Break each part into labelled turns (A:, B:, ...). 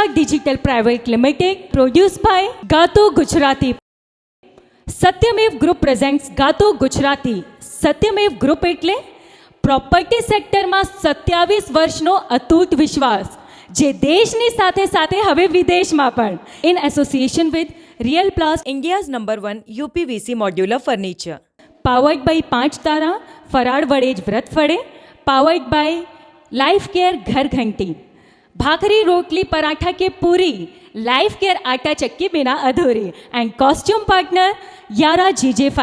A: Shukra digital private limited produce by Gato Gujarati. Satyamev group presents Gato Gujarati. Satyamev group એટલે property સેક્ટરમાં 27 વર્ષનો અતૂટ વિશ્વાસ, જે દેશની સાથે સાથે હવે વિદેશમાં પણ. In association with Real Plast,
B: India's #1 UPVC modular furniture.
A: Powered by 5 Tara, ફરાળ વડે જ વ્રત ફળે. પાવર્ડ બાય લાઈફ કેર ઘર ઘંટી. ભાખરી રોટલી પરાઠા કે પૂરી, લાઈફ કેર આટા ચક્કી બિના અધૂરી. And costume partner Yara GJ5.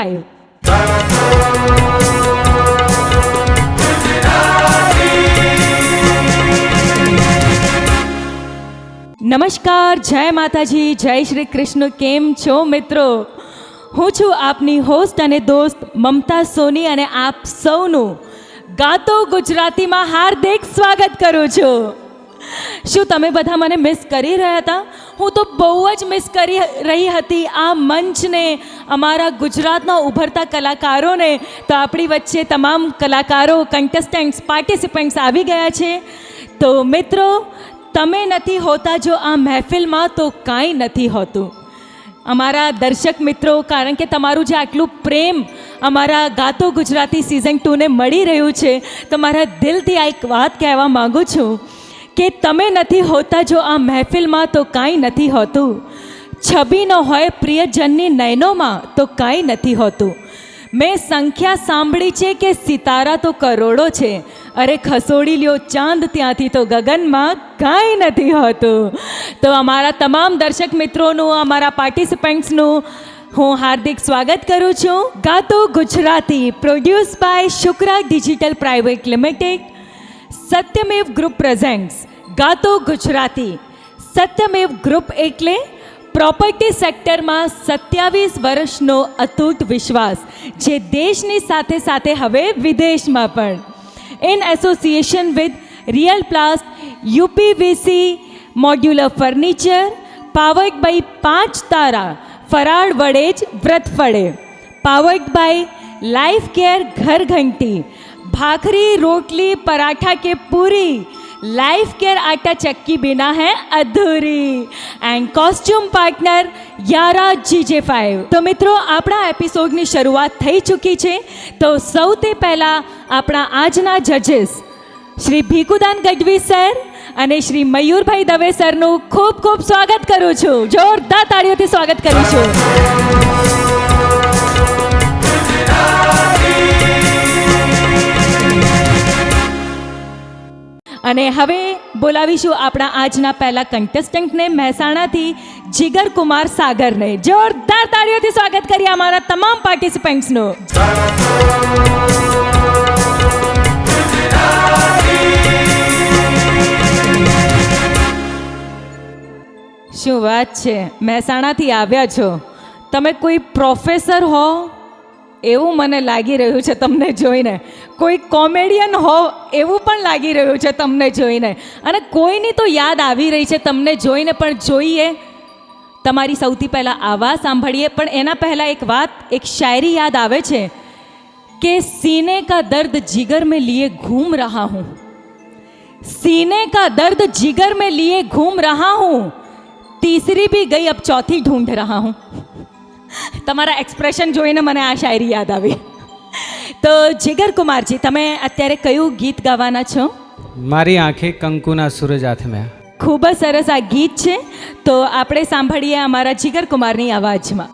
A: નમસ્કાર, જય માતાજી, જય શ્રી કૃષ્ણ. કેમ છો મિત્રો? હું છું આપની હોસ્ટ અને દોસ્ત મમતા સોની, અને આપ સૌનું ગાતો ગુજરાતીમાં હાર્દિક સ્વાગત કરું છું. શું તમે બધા મને મિસ કરી રહ્યા હતા? હું તો બહુ જ મિસ કરી રહી હતી આ મંચને, અમારા ગુજરાતના ઉભરતા કલાકારોને. તો આપણી વચ્ચે તમામ કલાકારો, કન્ટેસ્ટન્ટ્સ, પાર્ટિસિપન્ટ્સ આવી ગયા છે. તો મિત્રો, તમે નથી હોતા જો આ મહેફિલમાં, તો કાંઈ નથી હોતું. અમારા દર્શક મિત્રો, કારણ કે તમારું જે આટલું પ્રેમ અમારા ગાતો ગુજરાતી સિઝન 2ને મળી રહ્યું છે, તો મારા દિલથી આ એક વાત કહેવા માગું છું કે તમે નથી હોતા જો આ મહેફિલમાં, તો કાંઈ નથી હોતું. છબી ન હોય પ્રિયજનની નયનોમાં, તો કાંઈ નથી હોતું. મેં સંખ્યા સાંભળી છે કે સિતારા તો કરોડો છે, અરે ખસોડી લ્યો ચાંદ ત્યાંથી તો ગગનમાં કાંઈ નથી હોતું. તો અમારા તમામ દર્શક મિત્રોનું, અમારા પાર્ટિસિપન્ટ્સનું હું હાર્દિક સ્વાગત કરું છું. Gato Gujarati produce by Shukra digital private limited. Satyamev group presents Gato Gujarati. Satyamev group એટલે પ્રોપર્ટી સેક્ટરમાં 27 વર્ષનો અતૂટ વિશ્વાસ, જે દેશની સાથે સાથે હવે વિદેશમાં પણ. In association with Real Plast UPVC modular furniture. Powered by 5 Tara, ફરાળ વડે જ વ્રત ફળે. પાવર્ડ બાય લાઈફ કેર ઘર ઘંટી. ભાખરી રોટલી પરાઠા કે પૂરી, લાઈફ કેર આટા ચક્કી બિના હૈ અધૂરી. And costume partner Yara GJ5. તો મિત્રો, આપણા એપિસોડની શરૂઆત થઈ ચૂકી છે. તો સૌથી પહેલાં આપણા આજના જજીસ શ્રી ભીખુદાન ગઢવી સર અને શ્રી મયુરભાઈ દવે સરનું ખૂબ ખૂબ સ્વાગત કરું છું. જોરદાર તાળીઓથી સ્વાગત કરું છું. અને હવે બોલાવીશું આપણા આજના પહેલા કન્ટેસ્ટન્ટને, મહેસાણાથી જીગર કુમાર સાગરને. જોરદાર તાળીઓથી સ્વાગત કરીએ અમારા તમામ પાર્ટિસિપન્ટ્સનું. શું વાત છે, મહેસાણાથી આવ્યા છો તમે. કોઈ પ્રોફેસર હો એવું મને લાગી રહ્યું છે તમને જોઈને, કોઈ કોમેડિયન હો એવું પણ લાગી રહ્યું છે તમને જોઈને, અને કોઈની તો યાદ આવી રહી છે તમને જોઈને. પણ જોઈએ, તમારી સૌથી પહેલાં આવાજ સાંભળીએ. પણ એના પહેલાં એક વાત, એક શાયરી યાદ આવે છે કે सीने का दर्द जिगर में लिए घूम रहा हूँ, सीने का दर्द जिगर में लिए घूम रहा हूँ, तीसरी भी गई अब चौथी ढूंढ रहा हूँ. તમારા એક્સપ્રેશન જોઈને મને આ શાયરી યાદ આવી. તો જીગર કુમારજી, તમે અત્યારે કયું ગીત ગાવાના છો?
C: મારી આંખે કંકુના સૂરજ આથમ્યા.
A: ખૂબ જ સરસ આ ગીત છે. તો આપણે સાંભળીએ અમારા જીગર કુમારની અવાજમાં.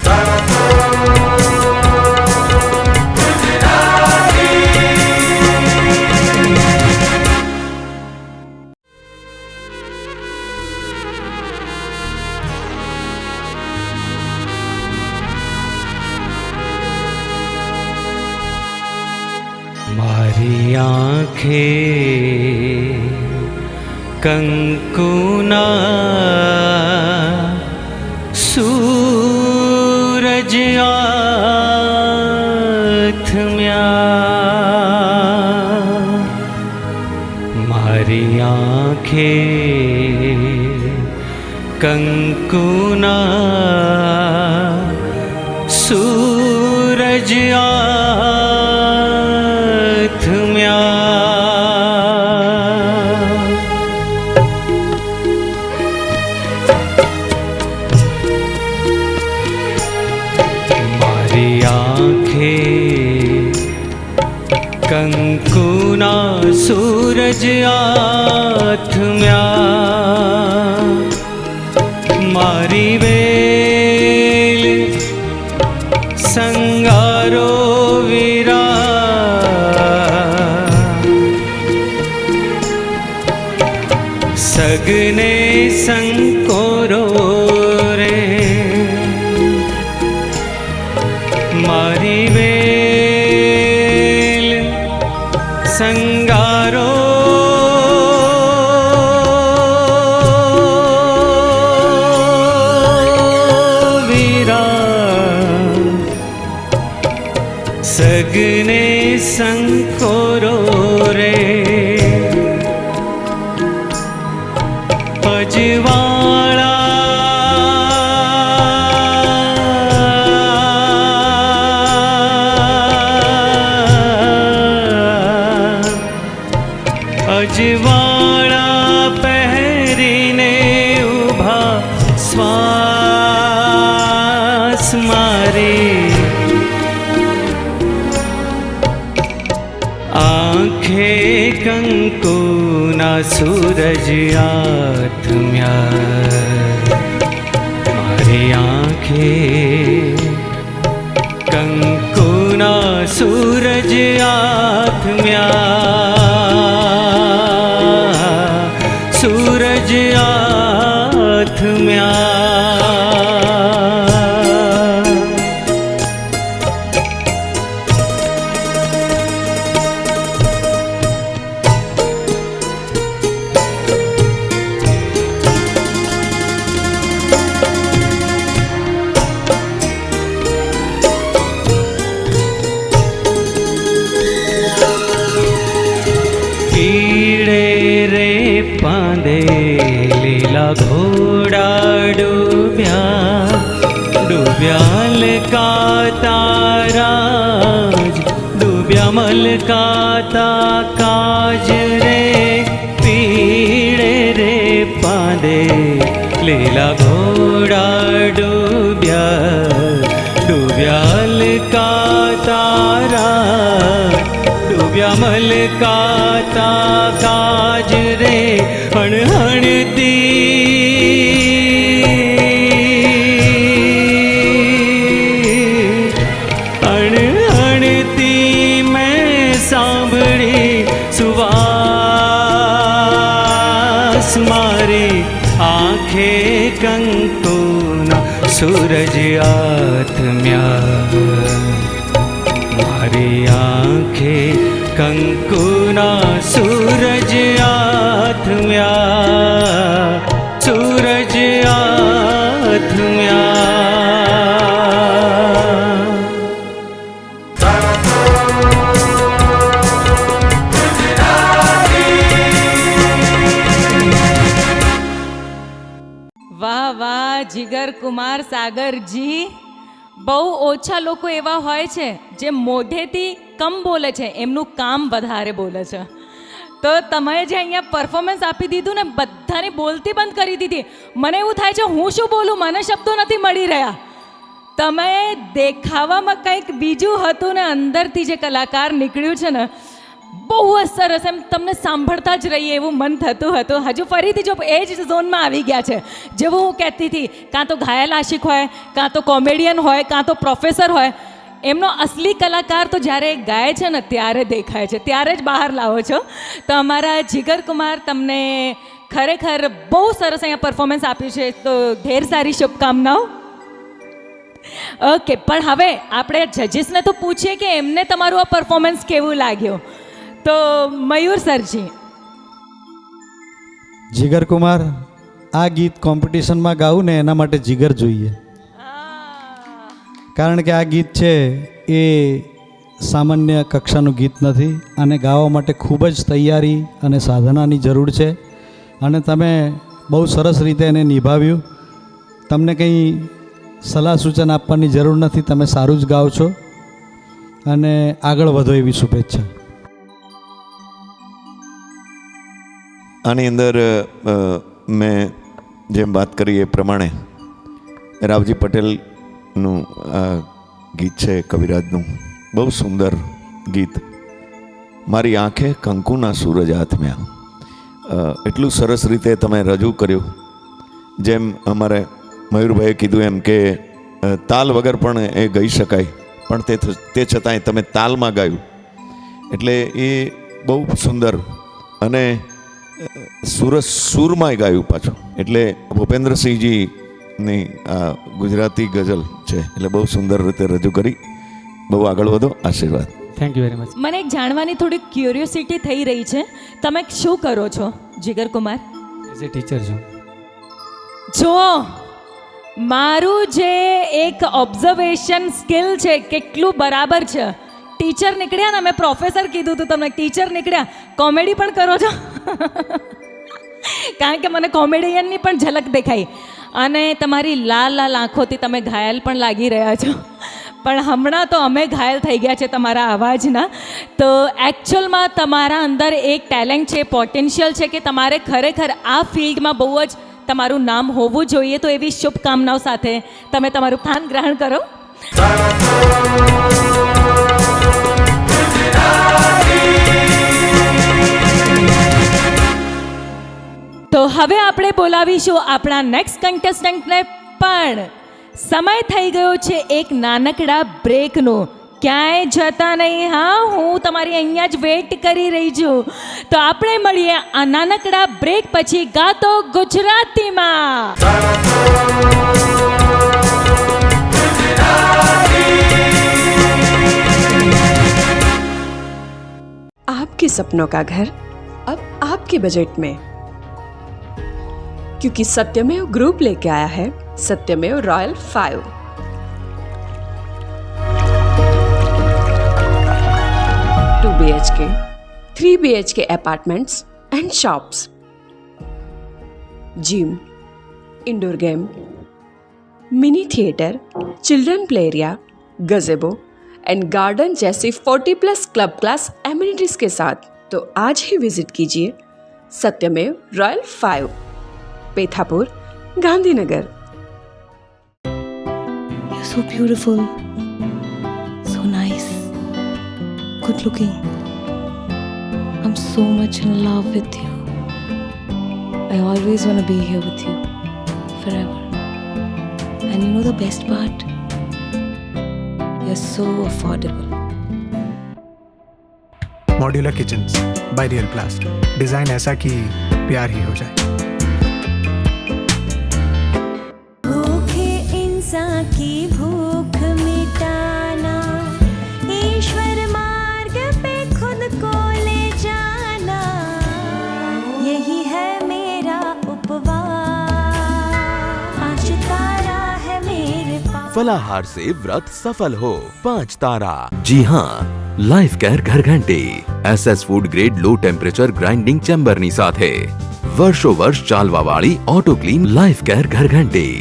C: મારી આંખે કંકુના સૂરજ આથમ્યા, મારી આંખે કંકુના સૂરજ આથમ્યા. आँखे કંકુના સૂરજ આથમ્યા મારી વેલ સંગારો વિરા સગને સંકોરો રે મારી વેલ સંગારો વિરા સગને સંકોરો રે અજવાળા પહેરીને ઊભા શ્વાસ મારે આંખે કંકુના સૂરજ આથમ્યા મારી આંખે કંકુના સૂરજ આથમ્યા સૂરજ આથમ્યા પીળે રે પાંદે લીલા ઘોડા ડૂબ્યા ડૂબ્યા લકાતા રાજ ડૂબ્યા મલકાતા કાજ રે પીળે રે પાંદે લીલા ઘોડા ડૂબ્યા ડૂબ્યા લકાતા રાજ ડૂબ્યા મલકાતા કાજ રે અણહણતી મેં સાંભળી સુવાસ મારી આંખે કંકુના સૂરજ આથમ્યા મારી આંખે કંકુના સૂરજ આથમ્યા સૂરજ આથમ્યા
A: વાહ વાહ જીગર કુમાર સાગરજી. બહુ ઓછા લોકો એવા હોય છે જે મોઢેથી કમ બોલે છે, એમનું કામ વધારે બોલે છે. તો તમે જે અહીંયા પરફોર્મન્સ આપી દીધું ને, બધાને બોલતી બંધ કરી દીધી. મને એવું થાય છે હું શું બોલું, મને શબ્દો નથી મળી રહ્યા. તમે દેખાવામાં કંઈક બીજું હતું ને અંદરથી જે કલાકાર નીકળ્યું છે ને, બહુ જ સરસ. એમ તમને સાંભળતા જ રહીએ એવું મન થતું હતું. હજુ ફરીથી જો એ જ ઝોનમાં આવી ગયા છે, જેવું હું કહેતી હતી, કાં તો ઘાયલ આશિક હોય, કાં તો કોમેડિયન હોય, કાં તો પ્રોફેસર હોય. એમનો અસલી કલાકાર તો જ્યારે ગાય છે ને ત્યારે દેખાય છે, ત્યારે જ બહાર લાવો છો. તો અમારા જીગર કુમાર, તમને ખરેખર બહુ સરસ અહીંયા પરફોર્મન્સ આપ્યું છે, તો ઢેર સારી શુભકામનાઓ. ઓકે, પણ હવે આપણે જજીસને તો પૂછીએ કે એમને તમારું આ પરફોર્મન્સ કેવું લાગ્યું. તો મયુર સરજી.
D: જીગર કુમાર, આ ગીત કોમ્પિટિશનમાં ગાવું ને એના માટે જીગર જોઈએ. કારણ કે આ ગીત છે એ સામાન્ય કક્ષાનું ગીત નથી, અને ગાવા માટે ખૂબ જ તૈયારી અને સાધનાની જરૂર છે. અને તમે બહુ સરસ રીતે એને નિભાવ્યું. તમને કંઈ સલાહ સૂચન આપવાની જરૂર નથી, તમે સારું જ ગાઓ છો અને આગળ વધો એવી શુભેચ્છા.
E: આની અંદર મેં જેમ વાત કરી એ પ્રમાણે રાવજી પટેલનું ગીત છે કવિરાજનું, બહુ સુંદર ગીત. મારી આંખે કંકુના સૂરજ હાથમ્યા. એટલું સરસ રીતે તમે રજૂ કર્યું. જેમ અમારે મયુરભાઈએ કીધું એમ કે તાલ વગર પણ એ ગાઈ શકાય, પણ તે છતાંય તમે તાલમાં ગાયું એટલે એ બહુ સુંદર. અને સૂરમાં ગાયું પાછું. એટલે ભૂપેન્દ્રસિંહજીની આ ગુજરાતી ગઝલ છે, એટલે બહુ સુંદર રીતે રજૂ કરી. બહુ આગળ વધો. આશીર્વાદ.
C: Thank you very much.
A: મને એક જાણવાની થોડી ક્યુરિયોસિટી થઈ રહી છે, તમે શું કરો છો જીગર કુમાર?
C: એઝ એ ટીચર છું.
A: જુઓ, મારું જે એક ઓબ્ઝર્વેશન સ્કિલ છે કેટલું બરાબર છે. ટીચર નીકળ્યા ને, મેં પ્રોફેસર કીધું હતું તમને, ટીચર નીકળ્યા. કોમેડી પણ કરો છો? કારણ કે મને કોમેડિયનની પણ ઝલક દેખાઈ, અને તમારી લાલ લાલ આંખોથી તમે ઘાયલ પણ લાગી રહ્યા છો. પણ હમણાં તો અમે ઘાયલ થઈ ગયા છે તમારા અવાજના. તો એકચ્યુઅલમાં તમારા અંદર એક ટેલેન્ટ છે, પોટેન્શિયલ છે કે તમારે ખરેખર આ ફિલ્ડમાં બહુ જ તમારું નામ હોવું જોઈએ. તો એવી શુભકામનાઓ સાથે તમે તમારું સ્થાન ગ્રહણ કરો. તો હવે આપણે બોલાવીશું આપણા નેક્સ્ટ કન્ટેસ્ટન્ટને, પણ સમય થઈ ગયો છે એક નાનકડા બ્રેકનો. ક્યાંય જતા નહીં, હા, હું તમારી અહીંયા જ વેઇટ કરી રહી છું. તો આપણે મળીએ આ નાનકડા બ્રેક પછી ગાતો ગુજરાતીમાં.
F: आपके सपनों का घर अब आपके बजट में, क्योंकि सत्यमेव ग्रुप लेके आया है Satyamev Royal 5. 2 BHK, 3 BHK apartments and shops, gym, indoor game, mini theatre, children play area, gazebo and garden जैसी 40+ क्लब क्लास एमिनिटीज के साथ. तो आज ही विजिट कीजिए सत्यमेव Royal 5, Pethapur, Gandhinagar.
G: You're so beautiful, so nice, good looking. I'm so much in love with you. I always want to be here with you forever. And you know the best part? You're so affordable.
H: Modular kitchens by real प्लास्ट. Design ऐसा कि प्यार ही हो जाए.
I: भूखे इंसान की भूख मिटाना, ईश्वर मार्ग पे खुद को ले जाना, यही है मेरा उपवास. 5 तारा है मेरे पास.
J: फलाहार से व्रत सफल हो. 5 तारा. जी हाँ, लाइफ केयर घर घंटी SS food grade low temperature grinding ચેમ્બરની સાથે વર્ષો વર્ષ ચાલવાવાળી ઓટો ક્લીન લાઈફ કેર ઘરઘંટી.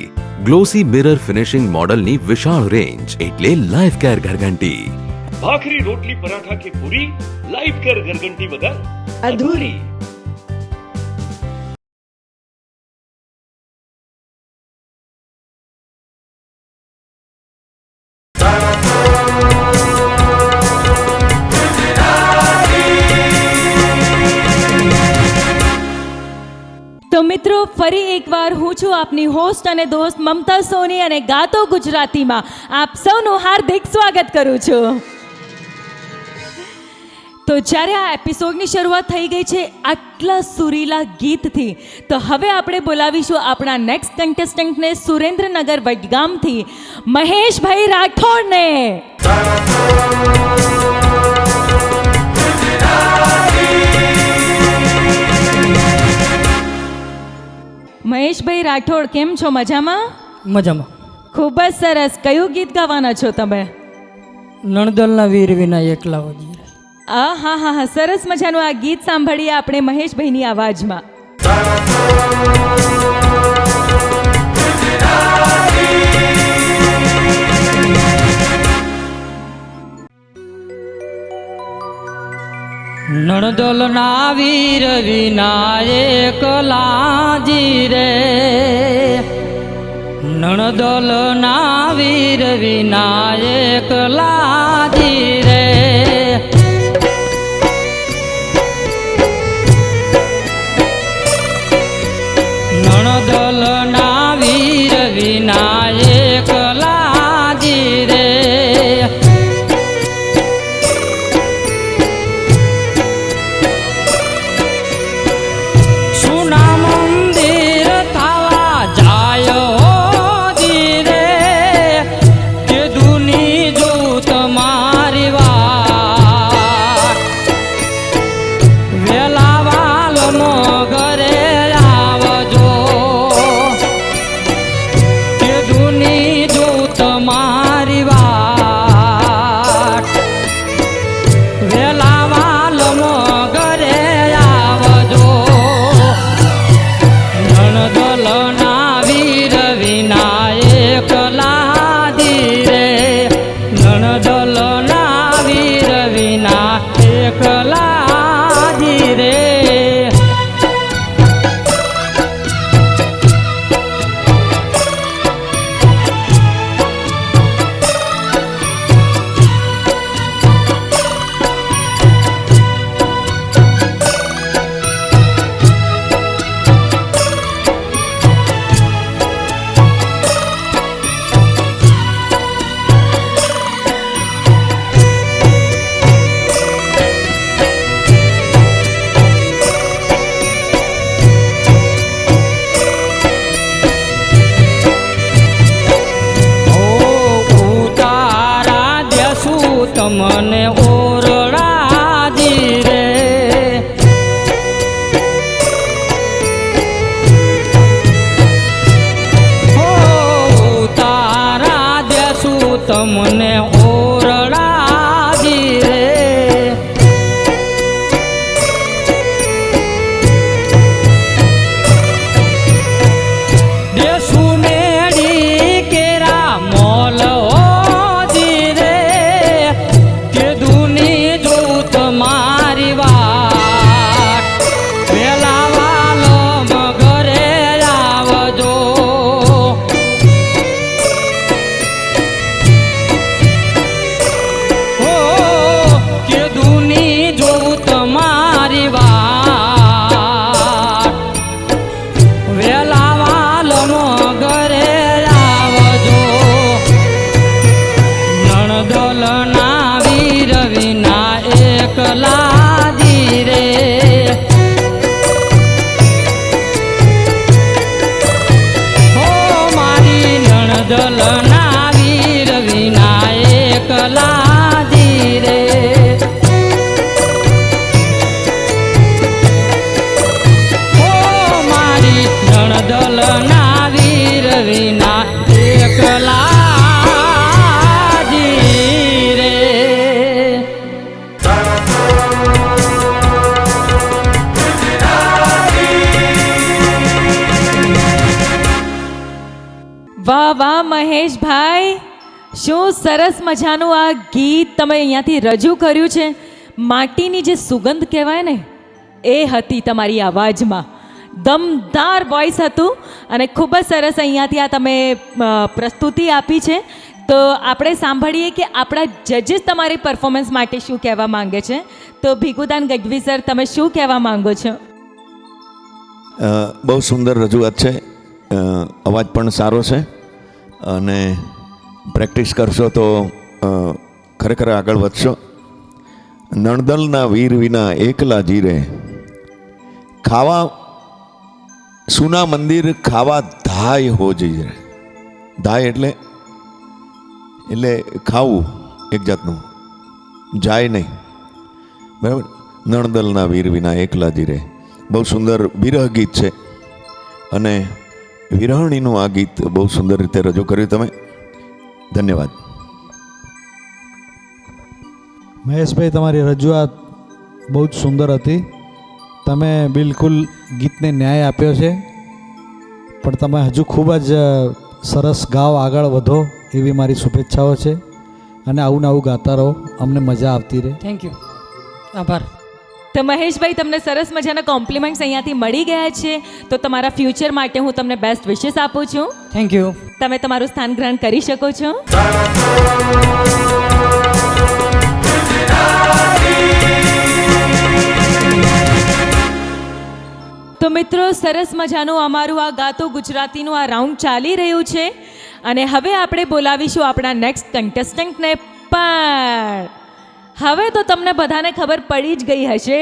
J: ગ્લોસી મિરર ફિનિશિંગ મોડલની વિશાળ રેન્જ એટલે લાઈફ કેર ઘરઘંટી.
K: ભાખરી રોટલી પરાઠા કે પૂરી, લાઈફ કેર ઘરઘંટી વગર અધૂરી.
A: તો મિત્રો, ફરી એકવાર હું છું આપની હોસ્ટ અને દોસ્ત મમતા સોની, અને ગાતો ગુજરાતીમાં આપ સૌનું હાર્દિક સ્વાગત કરું છું. તો જ્યારે આ એપિસોડની શરૂઆત થઈ ગઈ છે આટલા સુરીલા ગીતથી, તો હવે આપણે બોલાવીશું આપણા નેક્સ્ટ કન્ટેસ્ટન્ટને સુરેન્દ્રનગર વડગામથી, મહેશભાઈ રાઠોડને. મહેશભાઈ રાઠોડ, કેમ છો? મજામાં?
L: મજામાં.
A: ખૂબ જ સરસ. કયું ગીત ગાવાના છો તમે?
L: નણદલના વીર વિના એકલા વજીર.
A: હા હા હા, સરસ મજાનું આ ગીત સાંભળીએ આપણે મહેશભાઈની આવાજમાં.
L: નણદલના વીર વિના એકલા જી રે, નણદોલ ના વીર વિનાયક લાજી રે નણદોલ ના વીર વિનાયક લાજી રે સુના મંદિર થવા જાય ધીરે કે દુની જો તમારી વાત વેલા વાલનો ઘરે આવજો કે દુની જો તમારી વાત વેલા વાલનો ઘરે આવજો નણદોલ ના વીર વિનાયક લાજી રે નણદોલ ના વીર વિનાયક લાજી રે તમને ઓરડાજી રે હો તારા દેશું તમને ઓરડાજી રે દેશું મેળી કેરા મોલ મારી વાત વેલા વાલો મગરે આવજો હો કે દુની જોઉં તમારી વાત વેલા વાલો મગરે આવજો નણદોલ ના વીર વિનાયક લાજી રે હો મારી નણદોલ ના વીર વિનાયક લાજી રે હો મારી નણદોલ ના વીર વિનાયક લાજી રે
A: વાહ વાહ મહેશભાઈ, શું સરસ મજાનું આ ગીત તમે અહીંયાથી રજૂ કર્યું છે. માટીની જે સુગંધ કહેવાય ને એ હતી તમારી અવાજમાં. દમદાર વોઇસ હતું અને ખૂબ જ સરસ અહીંયાથી આ તમે પ્રસ્તુતિ આપી છે. તો આપણે સાંભળીએ કે આપણા જજીસ તમારી પરફોર્મન્સ માટે શું કહેવા માંગે છે. તો ભીખુદાન ગઢવી સર, તમે શું કહેવા માંગો છો?
E: બહુ સુંદર રજૂઆત છે. અવાજ પણ સારો છે અને પ્રેક્ટિસ કરશો તો ખરેખર આગળ વધશો. નણદલના વીર વિના એકલા જીરે, ખાવા સુના મંદિર ખાવા ધાય હો જઈએ. ધાય એટલે ખાવું એક જાતનું, જાય નહીં, બરાબર. નણદલના વીર વિના એકલા જીરે, બહુ સુંદર વિરહ ગીત છે અને વિરહણીનું આ ગીત બહુ સુંદર રીતે રજૂ કર્યું તમે. ધન્યવાદ.
D: મહેશભાઈ, તમારી રજૂઆત બહુ જ સુંદર હતી. તમે બિલકુલ ગીતને ન્યાય આપ્યો છે, પણ તમે હજુ ખૂબ જ સરસ ગાઓ, આગળ વધો એવી મારી શુભેચ્છાઓ છે અને આવું ને આવું ગાતા રહો, અમને મજા આવતી રહે.
L: થેન્ક યુ, આભાર.
A: તો મહેશભાઈ, તમને સરસ મજાના કોમ્પ્લિમેન્ટ્સ અહીંયાથી મળી ગયા છે, તો તમારા ફ્યુચર માટે હું તમને બેસ્ટ વિશેસ આપું છું.
L: Thank you.
A: તમે તમારું સ્થાન ગ્રહણ કરી શકો છો. તો મિત્રો, સરસ મજાનું અમારું આ ગાતો ગુજરાતીનું આ રાઉન્ડ ચાલી રહ્યું છે અને હવે આપણે બોલાવીશું આપણા નેક્સ્ટ કન્ટેસ્ટન્ટને. પણ હવે તો તમને બધાને ખબર પડી જ ગઈ હશે,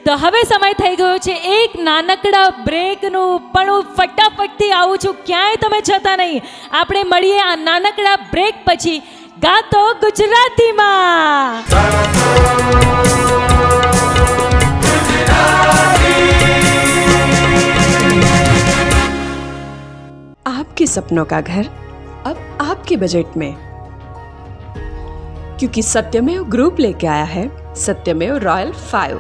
A: તો હવે સમય થઈ ગયો છે એક નાનકડા બ્રેકનું. પણ હું ફટાફટથી આવું છું, ક્યાંય તમે જતા નહીં. આપણે મળીએ આ નાનકડા બ્રેક પછી ગાતો ગુજરાતીમાં.
F: आपके सपनों का घर अब आपके बजट में, क्योंकि सत्यमेव ग्रुप लेके आया है Satyamev Royal 5.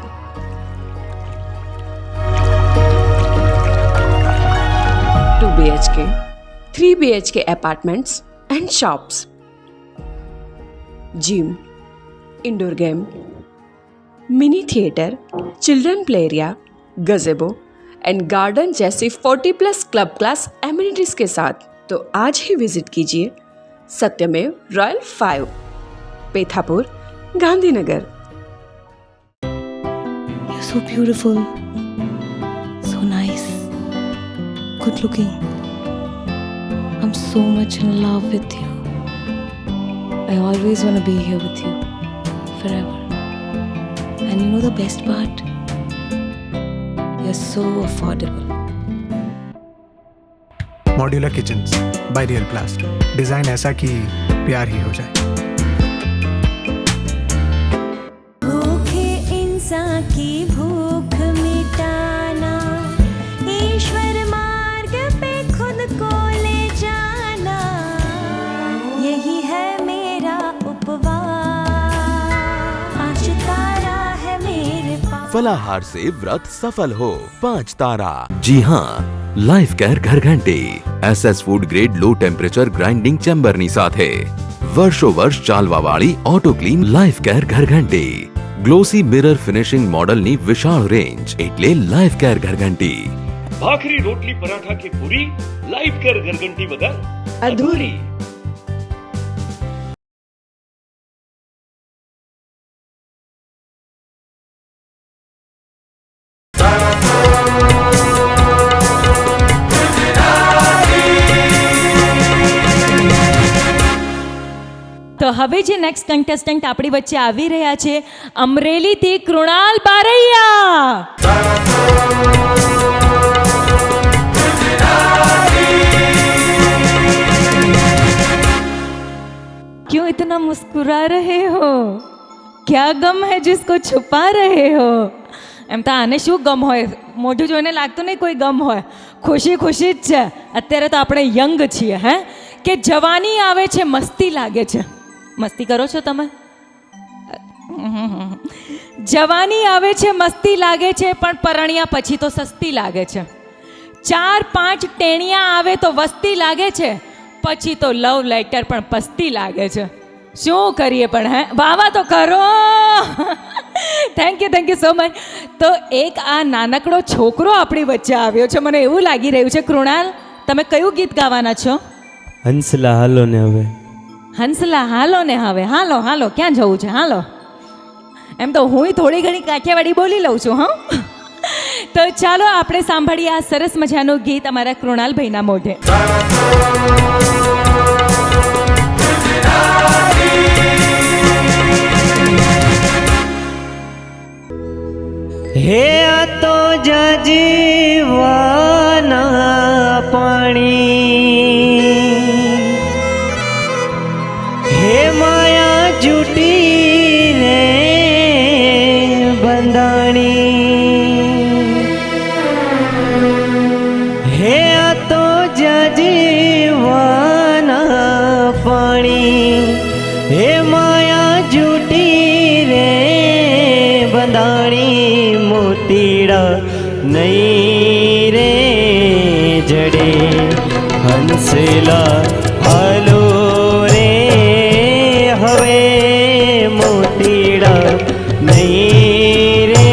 F: 2 BHK, 3 BHK apartments and shops, gym, indoor game, mini theatre, children play area, gazebo and garden जैसी 40+ क्लब क्लास एमिनिटीज के साथ. तो आज ही विजिट कीजिए सत्यमेव Royal 5, Pethapur, Gandhinagar.
G: You're so beautiful, so nice, good looking. I'm so much in love with you. I always want to be here with you forever. And you know the best part? You're so affordable.
H: Modular kitchens by real प्लास्ट. Design ऐसा कि प्यार ही हो जाए.
I: भूखे इंसान की भूख मिटाना, ईश्वर मार्ग पे खुद को ले जाना, यही है मेरा उपवास. 5 तारा है मेरे पास.
J: फलाहार से व्रत सफल हो. 5 तारा. जी हाँ, लाइफ केयर घर घंटी SS food grade low temperature grinding ચેમ્બરની સાથે વર્ષો વર્ષ ચાલવાવાળી ઓટો ક્લીન લાઈફ કેર ઘરઘંટી. ગ્લોસી મિરર ફિનિશિંગ મોડલની વિશાળ રેન્જ એટલે લાઈફ કેર ઘરઘંટી.
K: ભાખરી રોટલી પરાઠા કે પૂરી લાઈફ કેર ઘરઘંટી વગર અધૂરી.
A: તો હવે જે નેક્સ્ટ કન્ટેસ્ટન્ટ આપણી વચ્ચે આવી રહ્યા છે, અમરેલીથી કૃણાલ બારૈયા. क्यों इतना मुस्कुरा रहे हो? क्या गम है जिसको छुपा रहे हो? એમ તો આને શું ગમ હોય? મોઢું જોઈને લાગતું નહીં કોઈ ગમ હોય. ખુશી ખુશી જ છે. અત્યારે તો આપણે યંગ છીએ, હે કે જવાની આવે છે મસ્તી લાગે છે. મસ્તી કરો છો તમે? જવાની આવે છે મસ્તી લાગે છે, પણ પરણ્યા પછી તો સસ્તી લાગે છે. 4-5 ટેણિયા આવે તો વસ્તી લાગે છે, પછી તો લવ લેટર પણ પસ્તી લાગે છે. શું કરીએ પણ, હે વાવા તો કરો. Thank you so much. તો એક આ નાનકડો છોકરો આપણી વચ્ચે આવ્યો છે, મને એવું લાગી રહ્યું છે. કૃણાલ, તમે કયું ગીત ગાવાના છો?
C: હંસલા હાલો ને હવે.
A: હંસલા હાલો ને હવે. હાલો હાલો, ક્યાં જવું છે? હાલો. એમ તો હું થોડી ઘણી કાઠિયાવાડી બોલી લઉં છું. હા, તો ચાલો આપણે સાંભળીએ આ સરસ મજાનું ગીત અમારા કૃણાલભાઈના મોઢે.
L: હે આ તો જજીવાના પાણી, હે માયા જૂટી રે બંધાણી, હે આ તો જજીવાના પાણી, હે માયા જૂટી રે બંધાણી, મોતીડા નહીં રે જડે હંસલા હાલો રે હવે, મોતીડા નહીં રે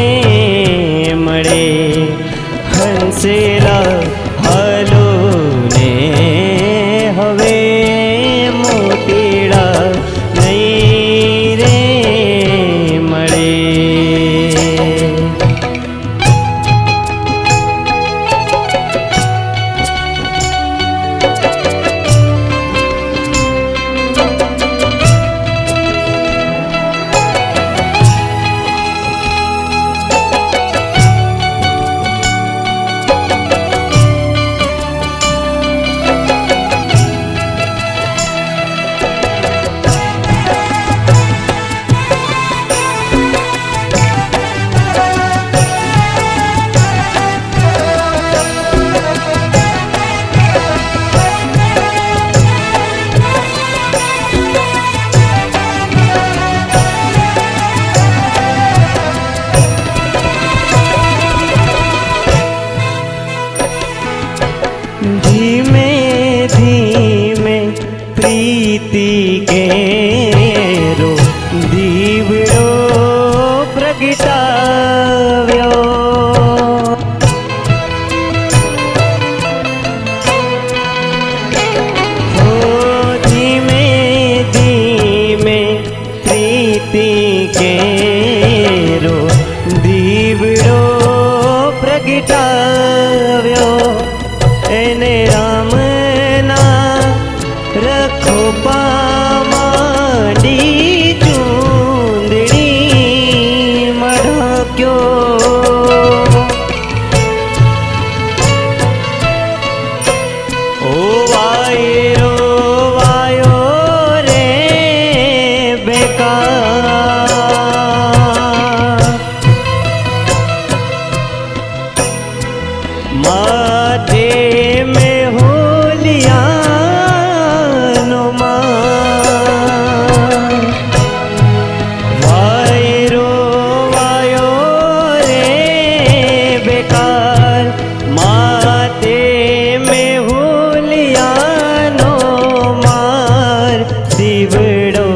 L: પ્રીતિ કેરો દીવડો પ્રગટાવ્યો એને રામના રખો પામાંડી ચૂંદડી મઢક્યો ઓ વાયરો વાયો રે બેકાર માથે મેં હોલિયાનો માર વાયરો વાયો રે બેકાર માથે મેં હોલિયાનો માર દીવડો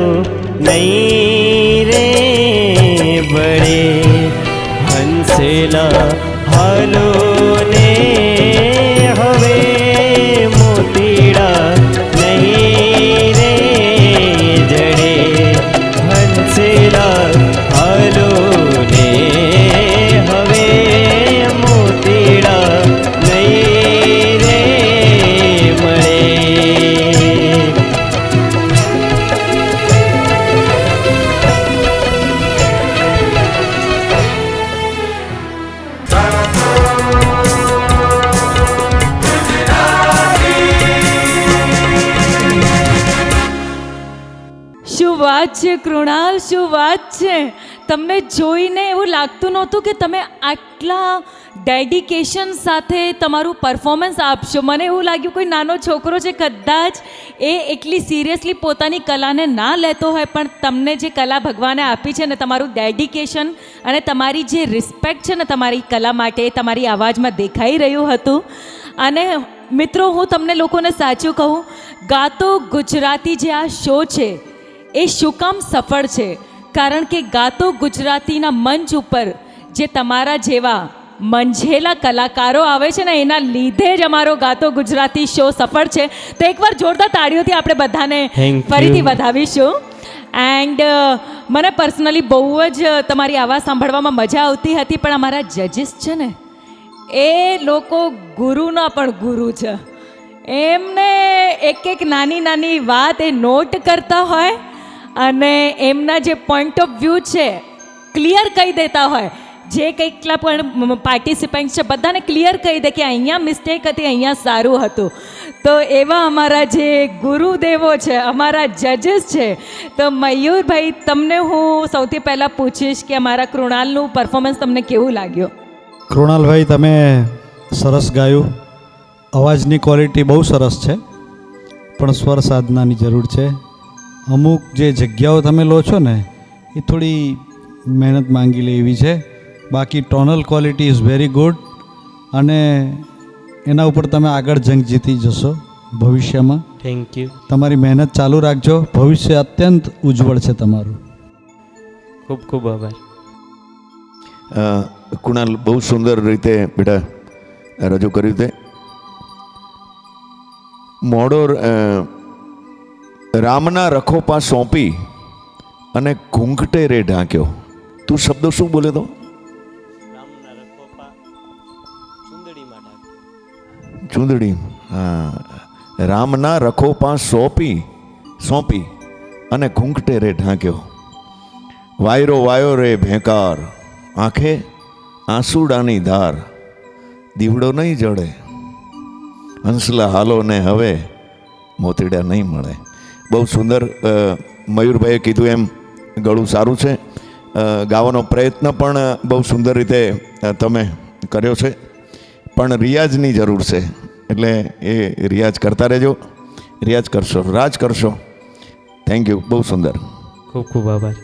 L: નહીં રે બળે હંસેલા હાલો ને હવે મોતીડા નહીં રે જડે હંસેલા હાલો ને હવે મોતીડા નહીં રે મળે
A: શું વાત છે કૃણાલ, શું વાત છે. તમને જોઈને એવું લાગતું નહોતું કે તમે આટલા ડેડિકેશન સાથે તમારું પરફોર્મન્સ આપશો. મને એવું લાગ્યું કોઈ નાનો છોકરો છે કદાચ એ એટલી સિરિયસલી પોતાની કલાને ના લેતો હોય, પણ તમને જે કલા ભગવાને આપી છે ને તમારું ડેડિકેશન અને તમારી જે રિસ્પેક્ટ છે ને તમારી કલા માટે એ તમારી અવાજમાં દેખાઈ રહ્યું હતું. અને મિત્રો હું તમને લોકોને સાચું કહું, ગાતો ગુજરાતી જે આ શો છે એ શું કામ સફળ છે? કારણ કે ગાતો ગુજરાતીના મંચ ઉપર જે તમારા જેવા મંઝેલા કલાકારો આવે છે ને એના લીધે જ અમારો ગાતો ગુજરાતી શો સફળ છે. તો એકવાર જોરદાર તાળીઓથી આપણે બધાને
L: Thank you.
A: ફરીથી વધાવીશું. એન્ડ મને પર્સનલી બહુ જ તમારી આવાજ સાંભળવામાં મજા આવતી હતી, પણ અમારા જજીસ છે ને એ લોકો ગુરુના પણ ગુરુ છે. એમને એક એક નાની નાની વાત એ નોટ કરતા હોય અને એમના જે પોઈન્ટ ઓફ વ્યૂ છે ક્લિયર કહી દેતા હોય. જે કેટલા પણ પાર્ટિસિપન્ટ છે બધાને ક્લિયર કહી દે કે અહીંયા મિસ્ટેક હતી, અહીંયા સારું હતું. તો એવા અમારા જે ગુરુદેવો છે, અમારા જજીસ છે. તો મયુરભાઈ, તમને હું સૌથી પહેલાં પૂછીશ કે અમારા કૃણાલનું પરફોર્મન્સ તમને કેવું લાગ્યું?
D: કૃણાલભાઈ, તમે સરસ ગાયું. અવાજની ક્વોલિટી બહુ સરસ છે, પણ સ્વર સાધનાની જરૂર છે. અમુક જે જગ્યાઓ તમે લો છો ને એ થોડી મહેનત માંગી લે એવી છે. બાકી tonal quality is very good અને એના ઉપર તમે આગળ જંગ જીતી જશો ભવિષ્યમાં.
L: Thank you.
D: તમારી મહેનત ચાલુ રાખજો, ભવિષ્ય અત્યંત ઉજ્જવળ છે તમારું.
L: ખૂબ ખૂબ આભાર.
E: કુણાલ, બહુ સુંદર રીતે બેટા રજૂ કર્યું તે. મોડો રામના રખોપા સોંપી અને ઘૂંઘટે રે ઢાંક્યો. તું શબ્દો શું બોલે તો? ચૂંદડી. હા, રામના રખોપા સોંપી અને ઘૂંઘટે રે ઢાંક્યો. વાયરો વાયો રે ભેંકાર, આંખે આંસુડાની ધાર, દીવડો નહીં જડે, હંસલા હાલો ને હવે મોતીડા નહીં મળે. બહુ સુંદર મયુરભાઈએ કીધું એમ ગળું સારું છે. ગાવાનો પ્રયત્ન પણ બહુ સુંદર રીતે તમે કર્યો છે, પણ રિયાઝની જરૂર છે. એટલે એ રિયાઝ કરતા રહેજો, રિયાઝ કરશો, રાજ કરશો. થેન્ક યુ, બહુ સુંદર.
L: ખૂબ ખૂબ આભાર.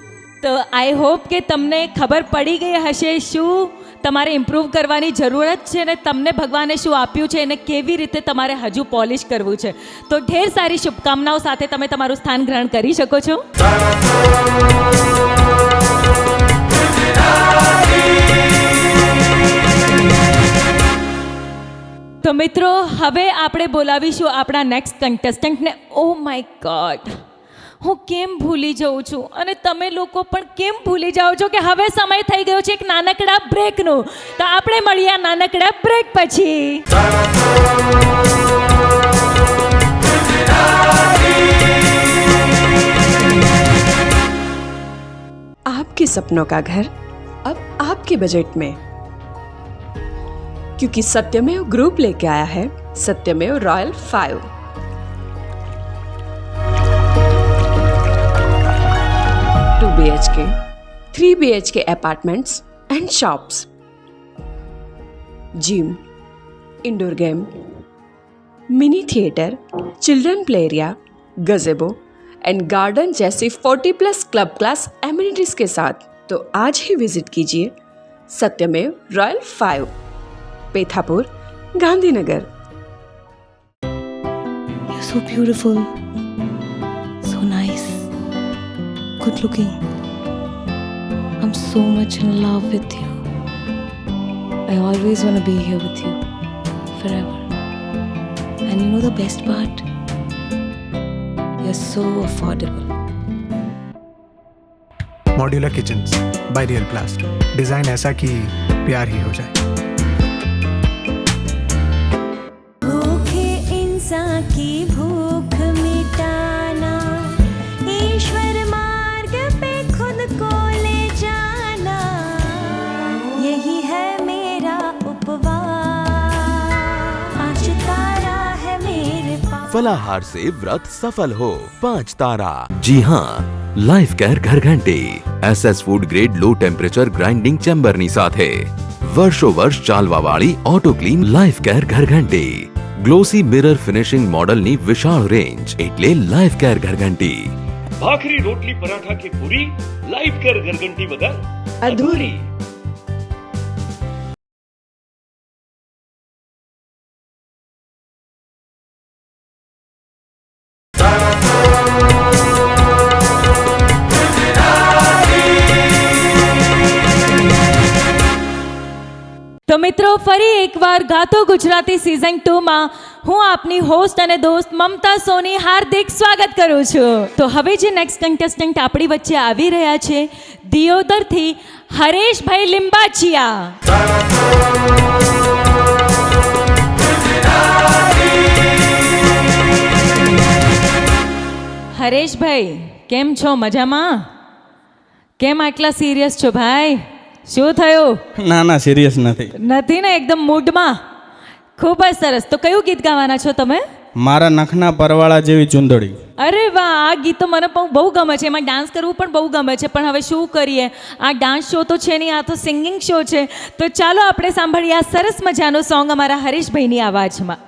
A: તો આઈ હોપ કે તમને ખબર પડી ગઈ હશે શું તમારે ઇમ્પ્રૂવ કરવાની જરૂરત છે ને તમને ભગવાને શું આપ્યું છે અને કેવી રીતે તમારે હજુ પોલિશ કરવું છે. તો ઢેર સારી શુભકામનાઓ સાથે તમે તમારું સ્થાન ગ્રહણ કરી શકો છો. તો મિત્રો, હવે આપણે બોલાવીશું આપણા નેક્સ્ટ કન્ટેસ્ટન્ટને. ઓ માય ગોડ, હું કેમ ભૂલી જાઉં છું અને તમે લોકો પણ કેમ ભૂલી જાઓ છો કે હવે સમય થઈ ગયો છે એક નાનકડા બ્રેકનો. તો આપણે મળીએ આ નાનકડા બ્રેક પછી.
F: आपके सपनों का घर अब आपके बजट में, क्योंकि सत्यमेव ग्रुप लेके आया है Satyamev Royal 5. Two BHK, 3 BHK apartments and shops, gym, indoor game, mini theatre, children play area, gazebo and garden जैसी 40+ क्लब क्लास एमिनिटीज के साथ. तो आज ही विजिट कीजिए सत्यमेव Royal 5, Pethapur, Gandhinagar.
G: You're so beautiful, so nice, good looking. I'm so much in love with you. I always want to be here with you forever. And you know the best part? You're so affordable.
H: Modular kitchens by real प्लास्ट. Design ऐसा कि प्यार ही हो जाए.
I: भूखे इंसान की भूख मिटाना, ईश्वर मार्ग पे खुद को ले जाना, यही है मेरा उपवास. 5 तारा है मेरे पास.
J: फलाहार से व्रत सफल हो 5 तारा. जी हाँ, લાઈફ કેર ઘરઘંટી SS food grade low temperature grinding ચેમ્બરની સાથે વર્ષો વર્ષ ચાલવા વાળી ઓટો ક્લીન લાઈફ કેર ઘરઘંટી. ગ્લોસી મિરર ફિનિશિંગ મોડલની વિશાળ રેન્જ એટલે લાઈફ કેર ઘરઘંટી.
K: ભાખરી રોટલી પરાઠા કે પૂરી લાઈફ કેર ઘરઘંટી વગર અધૂરી.
A: તો મિત્રો ફરી એકવાર ગાતો ગુજરાતી સિઝન 2માં હું આપની હોસ્ટ અને દોસ્ત મમતા સોની હાર્દિક સ્વાગત કરું છું. તો હવે જે નેક્સ્ટ કન્ટેસ્ટન્ટ આપણી વચ્ચે આવી રહ્યા છે દિયોદરથી હરેશભાઈ લિંબાચિયા. હરેશભાઈ કેમ છો? મજામાં? કેમ આટલા સિરિયસ છો ભાઈ? શું થયું?
L: ના સિરિયસ નથી.
A: નથી ને? એકદમ મૂડમાં? ખૂબ જ સરસ. તો કયું ગીત ગાવાના છો તમે?
L: મારા નખના પરવાળા જેવી ચુંદડી.
A: અરે વાહ, આ ગીત તો મને પણ બહુ ગમે છે. એમાં ડાન્સ કરવું પણ બહુ ગમે છે. પણ હવે શું કરીએ, આ ડાન્સ શો તો છે નહીં, આ તો સિંગિંગ શો છે. તો ચાલો આપણે સાંભળીએ આ સરસ મજાનો સોંગ અમારા હરેશભાઈની આવાજમાં.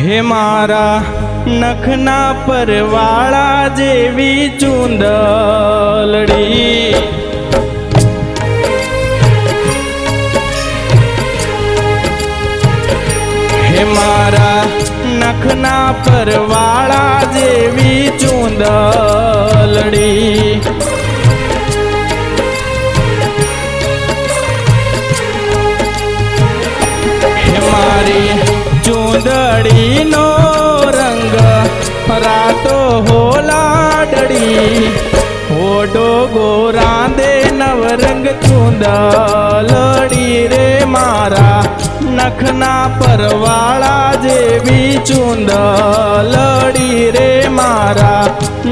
L: હે મારા નખના પરવાળા જેવી ચુંદડી, હે મારા નખના પરવાળા જેવી ચુંદડી, હે મારી ચુંદડીનો રંગ રાતો હોલાડડી, હોડો ગોરાંદે નવરંગ ચુંદલડી રે મારા નખના પરવાળા જેવી ચુંદલડી રે મારા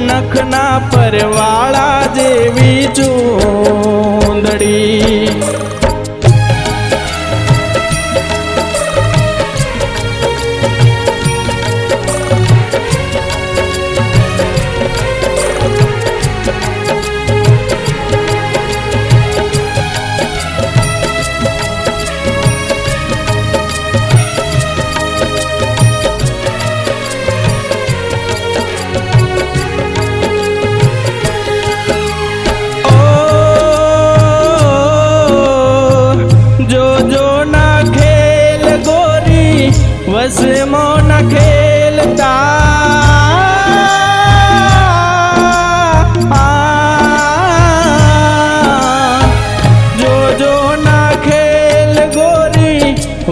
L: નખના પરવાળા જેવી ચુંદડી. વસમો ન ખેલતા, જો જો ના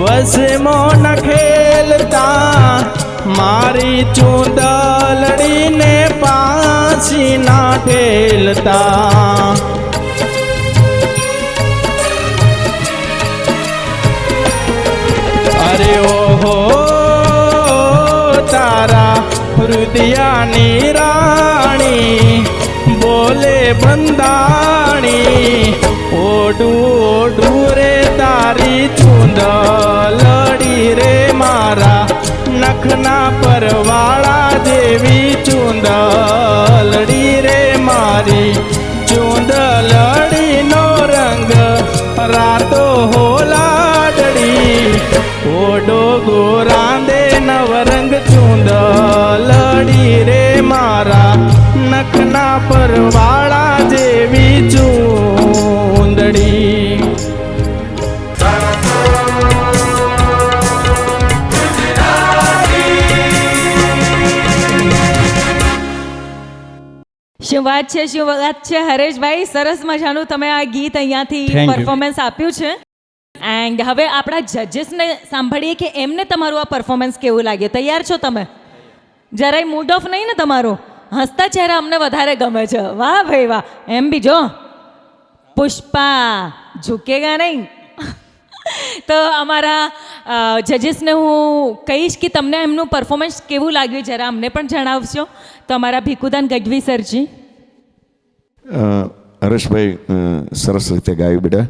L: વસે મોન ખેલતા મારી ચૂંદલડીને પાછી ના ઠેલતા. અરે ઓહો તારા હૃદયાની રાણી બોલે બંધાણી ઓઢું ઓઢું રે તારી ચૂંદલડી રે મારા નખના પરવાળા જેવી ચૂંદલડી રે મારી ચૂંદલડીનો રંગ રાતો હોલાડડી ઓડો ગોરાંદે નવરંગ ચૂંદલડી રે મારા નખના પરવાળા જેવી ચૂંદડી.
A: શું વાત છે, શું વાત છે હરેશભાઈ, સરસ મજાનું તમે આ ગીત અહીંયાથી
L: Thank you.
A: પરફોર્મન્સ આપ્યું છે. એન્ડ હવે આપણા જજીસને સાંભળીએ કે એમને તમારું આ પરફોર્મન્સ કેવું લાગ્યું. તૈયાર છો તમે? જરાય મૂડ ઓફ નહીં ને તમારો? હસતા ચહેરા અમને વધારે ગમે છે. વાહ ભાઈ વાહ. એમ બી જો પુષ્પા ઝૂકેગા નહીં. તો અમારા જજીસને હું કહીશ કે તમને એમનું પરફોર્મન્સ કેવું લાગ્યું જરા અમને પણ જણાવશો. તો અમારા ભીખુદાન ગઢવી સરજી.
E: હરેશભાઈ સરસ રીતે ગાયું બેટા.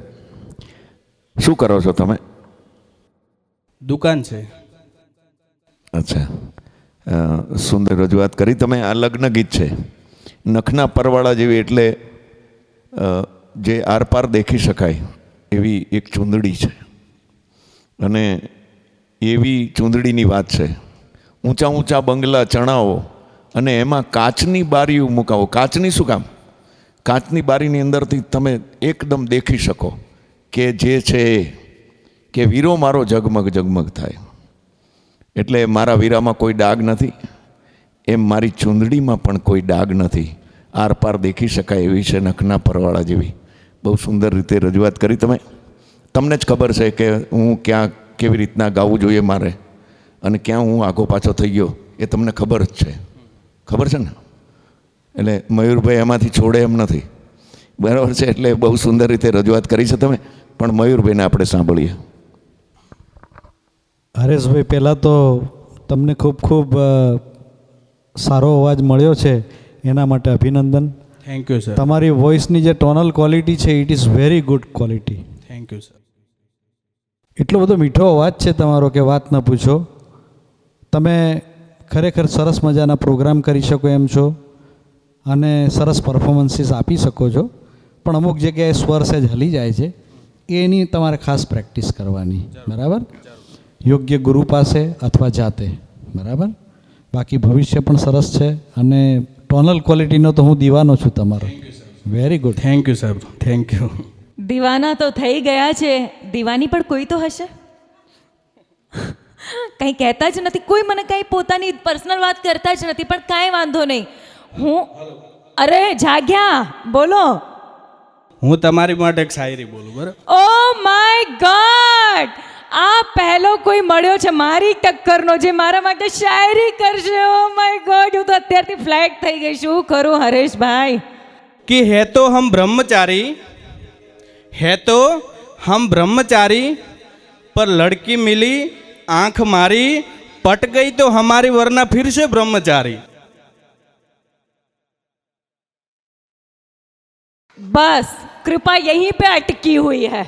E: શું કરો છો તમે?
L: દુકાન છે.
E: અચ્છા, સુંદર રજૂઆત કરી તમે. આ લગ્ન ગીત છે, નખના પરવાળા જેવી, એટલે જે આરપાર દેખી શકાય એવી એક ચૂંદડી છે. અને એવી ચૂંદડીની વાત છે. ઊંચા ઊંચા બંગલા ચણાવો અને એમાં કાચની બારીઓ મુકાવો. કાચની શું કામ? કાચની બારીની અંદરથી તમે એકદમ દેખી શકો કે જે છે એ, કે વીરો મારો ઝગમગ ઝગમગ થાય. એટલે મારા વીરામાં કોઈ ડાઘ નથી, એમ મારી ચૂંદડીમાં પણ કોઈ ડાઘ નથી. આરપાર દેખી શકાય એવી છે, નખના પરવાળા જેવી. બહુ સુંદર રીતે રજૂઆત કરી તમે. તમને જ ખબર છે કે હું ક્યાં કેવી રીતના ગાવું જોઈએ મારે, અને ક્યાં હું આગો પાછો થઈ ગયો એ તમને ખબર જ છે. ખબર છે ને? એટલે મયુરભાઈ એમાંથી છોડે એમ નથી, બરાબર છે? એટલે બહુ સુંદર રીતે રજૂઆત કરી છે તમે. પણ મયુરભાઈને આપણે સાંભળીએ.
D: હરેશભાઈ, પહેલાં તો તમને ખૂબ ખૂબ સારો અવાજ મળ્યો છે, એના માટે અભિનંદન.
L: Thank you sir.
D: તમારી વોઇસની જે ટોનલ ક્વોલિટી છે it is very good quality.
L: Thank you sir.
D: એટલો બધો મીઠો અવાજ છે તમારો કે વાત ન પૂછો. તમે ખરેખર સરસ મજાના પ્રોગ્રામ કરી શકો એમ છો અને સરસ પરફોર્મન્સીસ આપી શકો છો. પણ અમુક જગ્યાએ સ્વર સેજ હલી જાય છે, એની તમારે ખાસ પ્રેક્ટિસ કરવાની. બરાબર? યોગ્ય ગુરુ પાસે અથવા જાતે. બરાબર? બાકી ભવિષ્ય પણ સરસ છે અને ટોનલ ક્વોલિટીનો તો હું દીવાનો છું તમારો. Very good.
L: Thank you sir. Thank you.
A: દીવાના તો થઈ ગયા છે, દીવાની પણ કોઈ તો હશે. કંઈ કહેતા જ નથી કોઈ, મને કંઈ પોતાની પર્સનલ વાત કરતા જ નથી. પણ કાંઈ વાંધો નહીં. હું અરે જાગ્યા બોલો.
L: હું તમારી માટે એક શાયરી બોલું, બરાબર?
A: ઓ માય ગોડ, આ પહેલો કોઈ મળ્યો છે મારી ટક્કરનો જે મારા માટે શાયરી કરશે. ઓ માય ગોડ, હું તો અત્યારથી ફ્લેટ થઈ ગઈ. શું કરું હરેશભાઈ?
L: कि है तो हम ब्रह्मचारी, है तो हम ब्रह्मचारी, पर लड़की मिली आंख मारी, पट गई तो हमारी वरना फिर से ब्रह्मचारी.
A: बस कृपा यहीं पे अटकी हुई है.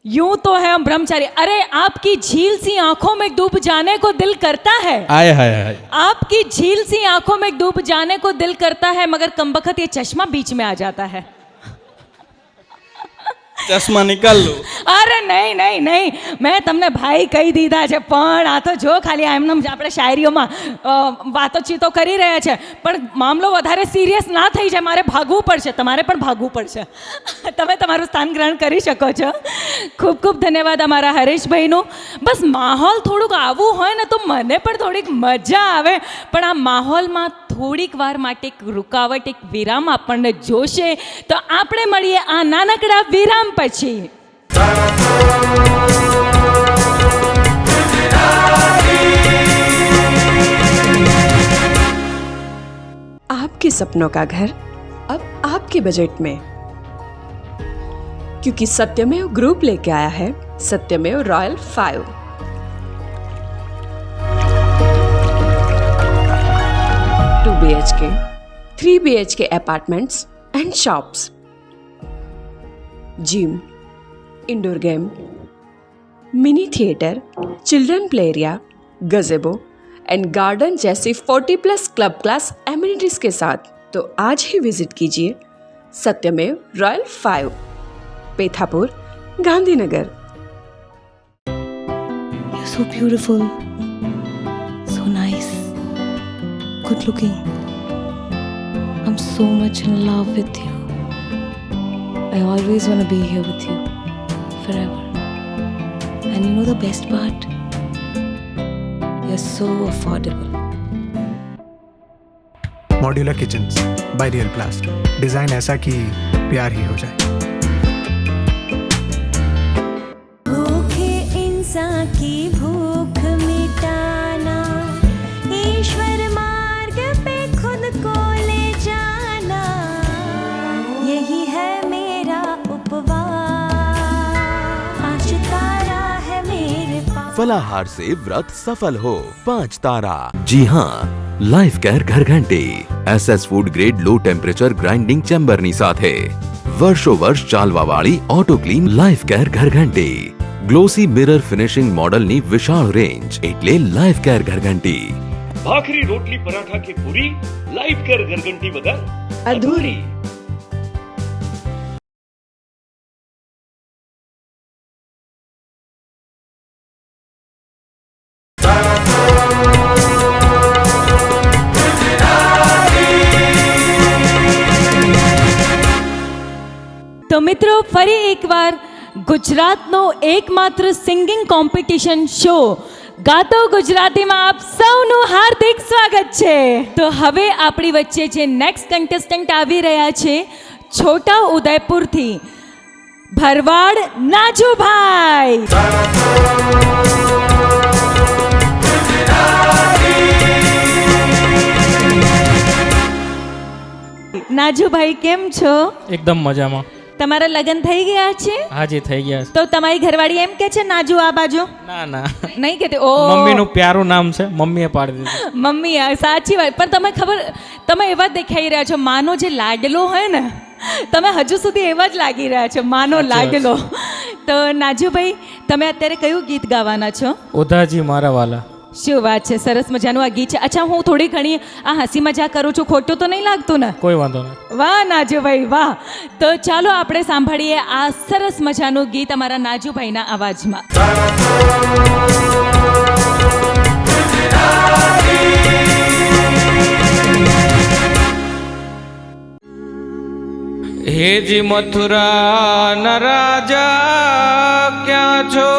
A: यूं तो है हम ब्रह्मचारी. अरे आपकी झील सी आंखों में डूब जाने को दिल करता है.
L: आए हाय हाय.
A: आपकी झील सी आंखों में डूब जाने को दिल करता है, मगर कमबख्त ये चश्मा बीच में आ जाता है.
L: ચશ્મા નિકાલ લો.
A: અરે નહીં નહીં નહીં, મેં તમને ભાઈ કહી દીધા છે. પણ આ તો જો ખાલી એમને આપણે શાયરીઓમાં વાતોચીતો કરી રહ્યા છે, પણ મામલો વધારે સિરિયસ ના થઈ જાય. મારે ભાગવું પડશે, તમારે પણ ભાગવું પડશે. તમે તમારું સ્થાન ગ્રહણ કરી શકો છો. ખૂબ ખૂબ ધન્યવાદ અમારા હરેશભાઈનું. બસ માહોલ થોડુંક આવું હોય ને તો મને પણ થોડીક મજા આવે. પણ આ માહોલમાં થોડીક વાર માટે એક રૂકાવટ, એક વિરામ આપણને જોશે. તો આપણે મળીએ આ નાનકડા વિરામ પછી.
F: आपके सपनों का घर अब आपके बजट में, क्योंकि सत्यमेव ग्रुप लेके आया है Satyamev Royal 5। 2 BHK, 3 BHK apartments and shops, gym, indoor game, mini theatre, children play area, gazebo and garden जैसी 40+ क्लब क्लास एमिनिटीज के साथ। तो आज ही विजिट कीजिए सत्यमेव Royal 5, Pethapur, Gandhinagar.
G: You're so beautiful, so nice, good looking. I'm so much in love with you. I always want to be here with you forever. And you know the best part? You're so affordable.
H: Modular kitchens by real प्लास्ट, design ऐसा कि प्यार ही हो जाए।
I: भूखे इंसान की भूख मिटाना, ईश्वर मार्ग पे खुद को ले जाना, यही है मेरा उपवास, आज तारा है मेरे पास।
J: फलाहार से व्रत सफल हो 5 तारा। जी हाँ, लाइफ केयर घर घंटी SS food grade low temperature grinding ચેમ્બરની સાથે વર્ષો વર્ષ ચાલવાવાળી ઓટો ક્લીન લાઈફ કેર ઘરઘંટી, ગ્લોસી મિરર ફિનિશિંગ મોડલની વિશાળ રેન્જ એટલે લાઈફ કેર ઘરઘંટી।
K: ભાખરી રોટલી પરાઠા કે પૂરી લાઈફ કેર ઘરઘંટી વગર અધૂરી।
A: તો મિત્રો ફરી એકવાર ગુજરાતનો એકમાત્ર સિંગિંગ કોમ્પિટિશન શો ગાતો ગુજરાતીમાં આપ સૌનું હાર્દિક સ્વાગત છે। તો હવે આપણી વચ્ચે જે નેક્સ્ટ કન્ટેસ્ટન્ટ આવી રહ્યા છે છોટા ઉદયપુરથી ભરવાડ નાજુભાઈ। નાજુભાઈ કેમ છો?
L: એકદમ મજામાં।
A: તમારા લગ્ન થઈ ગયા છે?
L: હાજી થઈ ગયા છે।
A: તો તમારી ઘરવાળી એમ કે છે નાજુ આ બાજુ?
L: ના ના,
A: નહીં કહેતી? ઓ,
L: મમ્મીનું પ્યારું નામ છે, મમ્મીએ પાડી દીધું।
A: મમ્મી સાચી વાત, પણ તમે ખબર, તમે એવા જ દેખાઈ રહ્યા છો, માનો જે લાડલો હોય ને, તમે હજુ સુધી એવા જ લાગી રહ્યા છો, માનો લાડલો। તો નાજુભાઈ, તમે અત્યારે કયું ગીત ગાવાના છો?
L: ઓધાજી મારા વાલા।
A: શું વાત છે, સરસ મજાનું આ ગીત છે। અચ્છા, હું થોડી ઘણી આ હસી મજાક કરું છું, ખોટું તો નહીં લાગતું ને?
L: કોઈ વાંધો નહીં।
A: વાહ નાજુભાઈ વાહ। તો ચાલો આપણે સાંભળીએ આ સરસ મજાનું ગીત અમારા નાજુભાઈના અવાજમાં।
L: હેજી મથુરા ન રાજા ક્યાં છો?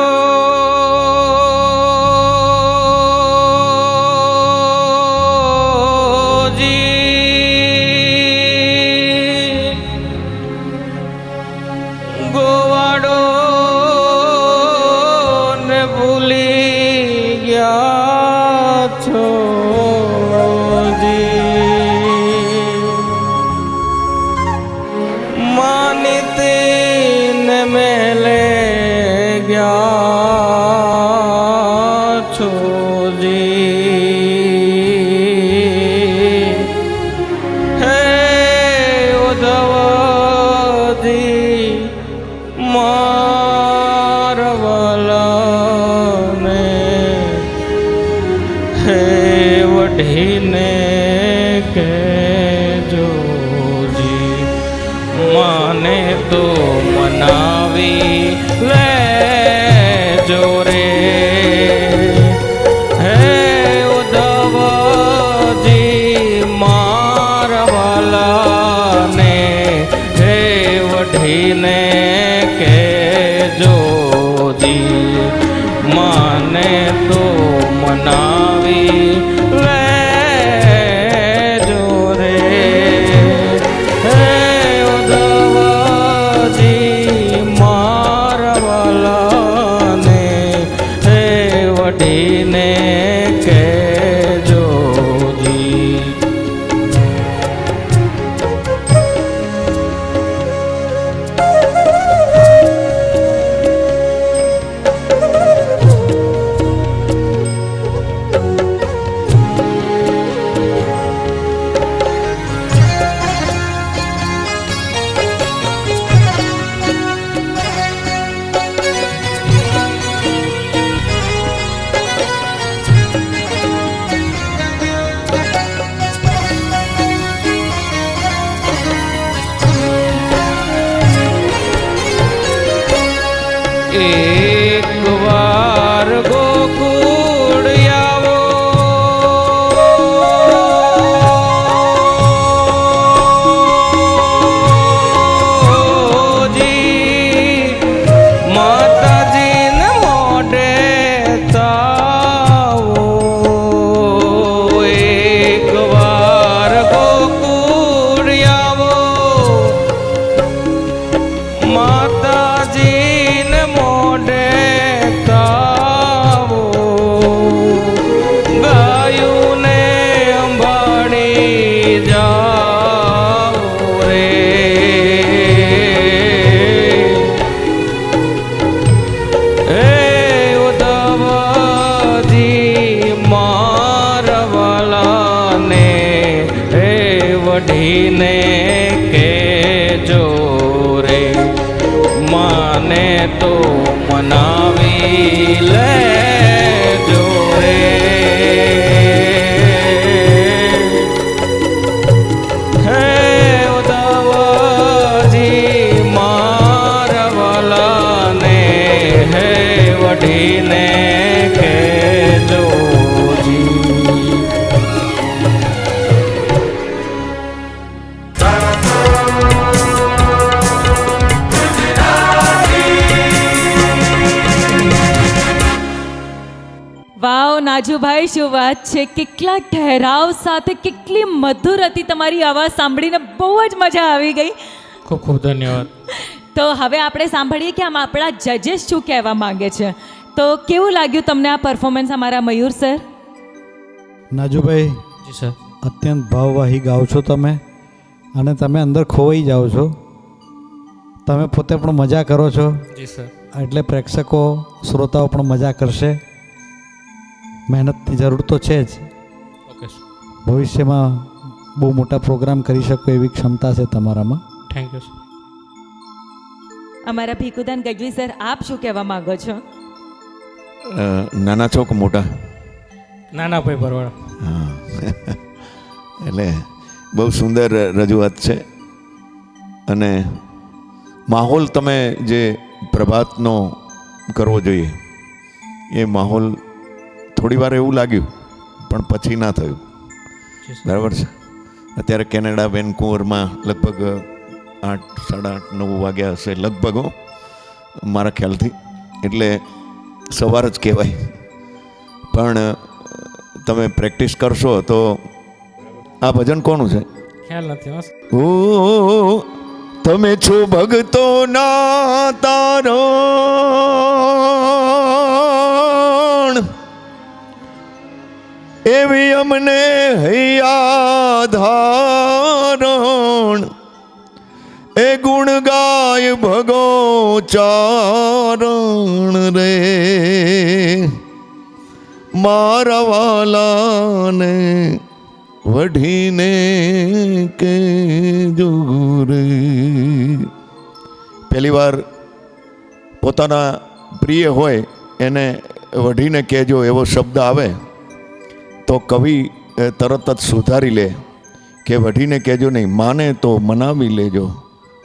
M: મને તો મનાવી લેજો રે હે ઉદ્ધવજી મારા વાલાને હે વઢીને કહેજોજી મને તો મનાવી એક વાર ગોકુળ આવો જી માતાજીને મોઢે તાવો એક વાર ગોકુળ આવો માતાજીને મોઢે તાવો ગાયુંને અંબાડી જાઓ રે હે ઉદ્ધવજી મારા વાલાને હે વઢીને કેજો રે માને તો મનાવી લેજો રે હે ઉદ્ધવજી મારા વાલાને હે વઢીને કેજો જી
A: વાવ નાજુભાઈ, શું વાત છે! કેટલા ઠહેરાવ સાથે કેટલી મધુર હતી તમારી અવાજ સાંભળીને બહુ જ મજા આવી ગઈ.
M: ખૂબ ખૂબ ધન્યવાદ.
A: તો હવે આપણે સાંભળીએ કે આમ આપણા જજેસ શું કહેવા માંગે છે. તો કેવું લાગ્યું તમને આ પરફોર્મન્સ અમારા મયુર સર?
D: નાજુભાઈ,
M: જી સર.
D: અત્યંત ભાવવાહી ગાઓ છો તમે, અને તમે અંદર ખોવાઈ જાઓ છો. તમે પોતે પણ મજા કરો છો,
M: જી સર.
D: એટલે પ્રેક્ષકો શ્રોતાઓ પણ મજા કરશે. મહેનતની જરૂર તો છે જ.
M: Okay sir.
D: ભવિષ્યમાં બહુ મોટા પ્રોગ્રામ કરી શકો એવી ક્ષમતા છે તમારામાં.
M: Thank you sir.
A: અમારા ભીખુદાન ગઢવી સર, આપ શું કહેવા માંગો છો?
E: નાના છો કે મોટા?
M: નાના ભાઈ ભરવાડ.
E: હા એટલે બહુ સુંદર રજૂઆત છે. અને માહોલ તમે જે પ્રભાતનો કરવો જોઈએ એ માહોલ થોડી વાર એવું લાગ્યું પણ પછી ના થયું. બરાબર છે. અત્યારે કેનેડા વેન્કુવરમાં લગભગ 8, 8:30, 9 વાગ્યા હશે લગભગ, મારા ખ્યાલથી. એટલે સવાર જ કહેવાય. પણ તમે પ્રેક્ટિસ કરશો તો આ ભજન કોનું છે
M: ખ્યાલ નથી.
E: ઓ તમે છો ભક્તોના તારણ, એવી અમને હૈયા ધારણ, એ ગુણ ગાય ભગો ચારણ રે મારા વાલાને વઢીને કે જોરે. પહેલી વાર પોતાના પ્રિય હોય એને વઢીને કહેજો એવો શબ્દ આવે તો કવિ તરત જ સુધારી લે કે વઢીને કહેજો નહીં, માને તો મનાવી લેજો,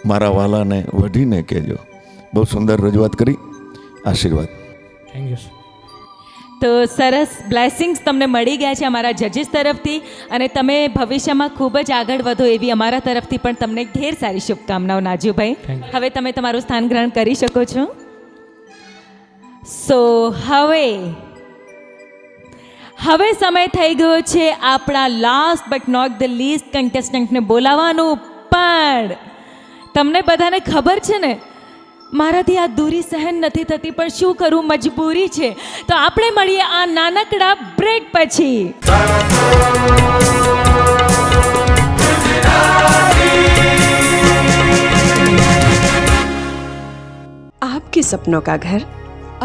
E: મારા વાલાને વઢીને કહેજો. બહુ સુંદર રજૂઆત કરી. આશીર્વાદ.
M: Thank you sir.
A: તો સરસ બ્લેસિંગ્સ તમને મળી ગયા છે અમારા જજીસ તરફથી, અને તમે ભવિષ્યમાં ખૂબ જ આગળ વધો એવી અમારા તરફથી પણ તમને ઢેર સારી શુભકામનાઓ નાજુભાઈ. હવે તમે તમારું સ્થાન ગ્રહણ કરી શકો છો. સો હવે સમય થઈ ગયો છે આપણા last but not the least કન્ટેસ્ટન્ટને બોલાવવાનું. પણ તમને બધાને ખબર છે ને, મારાથી આ દૂરી સહન નથી થતી, પણ શું કરું, મજબૂરી છે. તો આપણે મળીએ આ નાનકડા બ્રેક પછી.
F: आपके सपनों का घर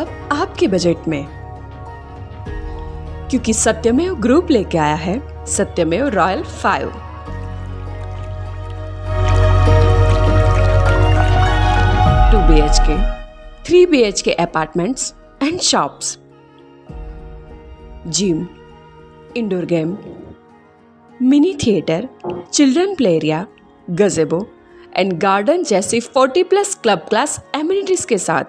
F: अब आपके बजट में, क्योंकि सत्यमेव ग्रुप लेके आया है Satyamev Royal 5. 2 BHK, 3 BHK apartments and shops, gym, indoor game, mini theatre, children play area, gazebo and garden जैसी 40+ क्लब क्लास एमिनिटीज के साथ.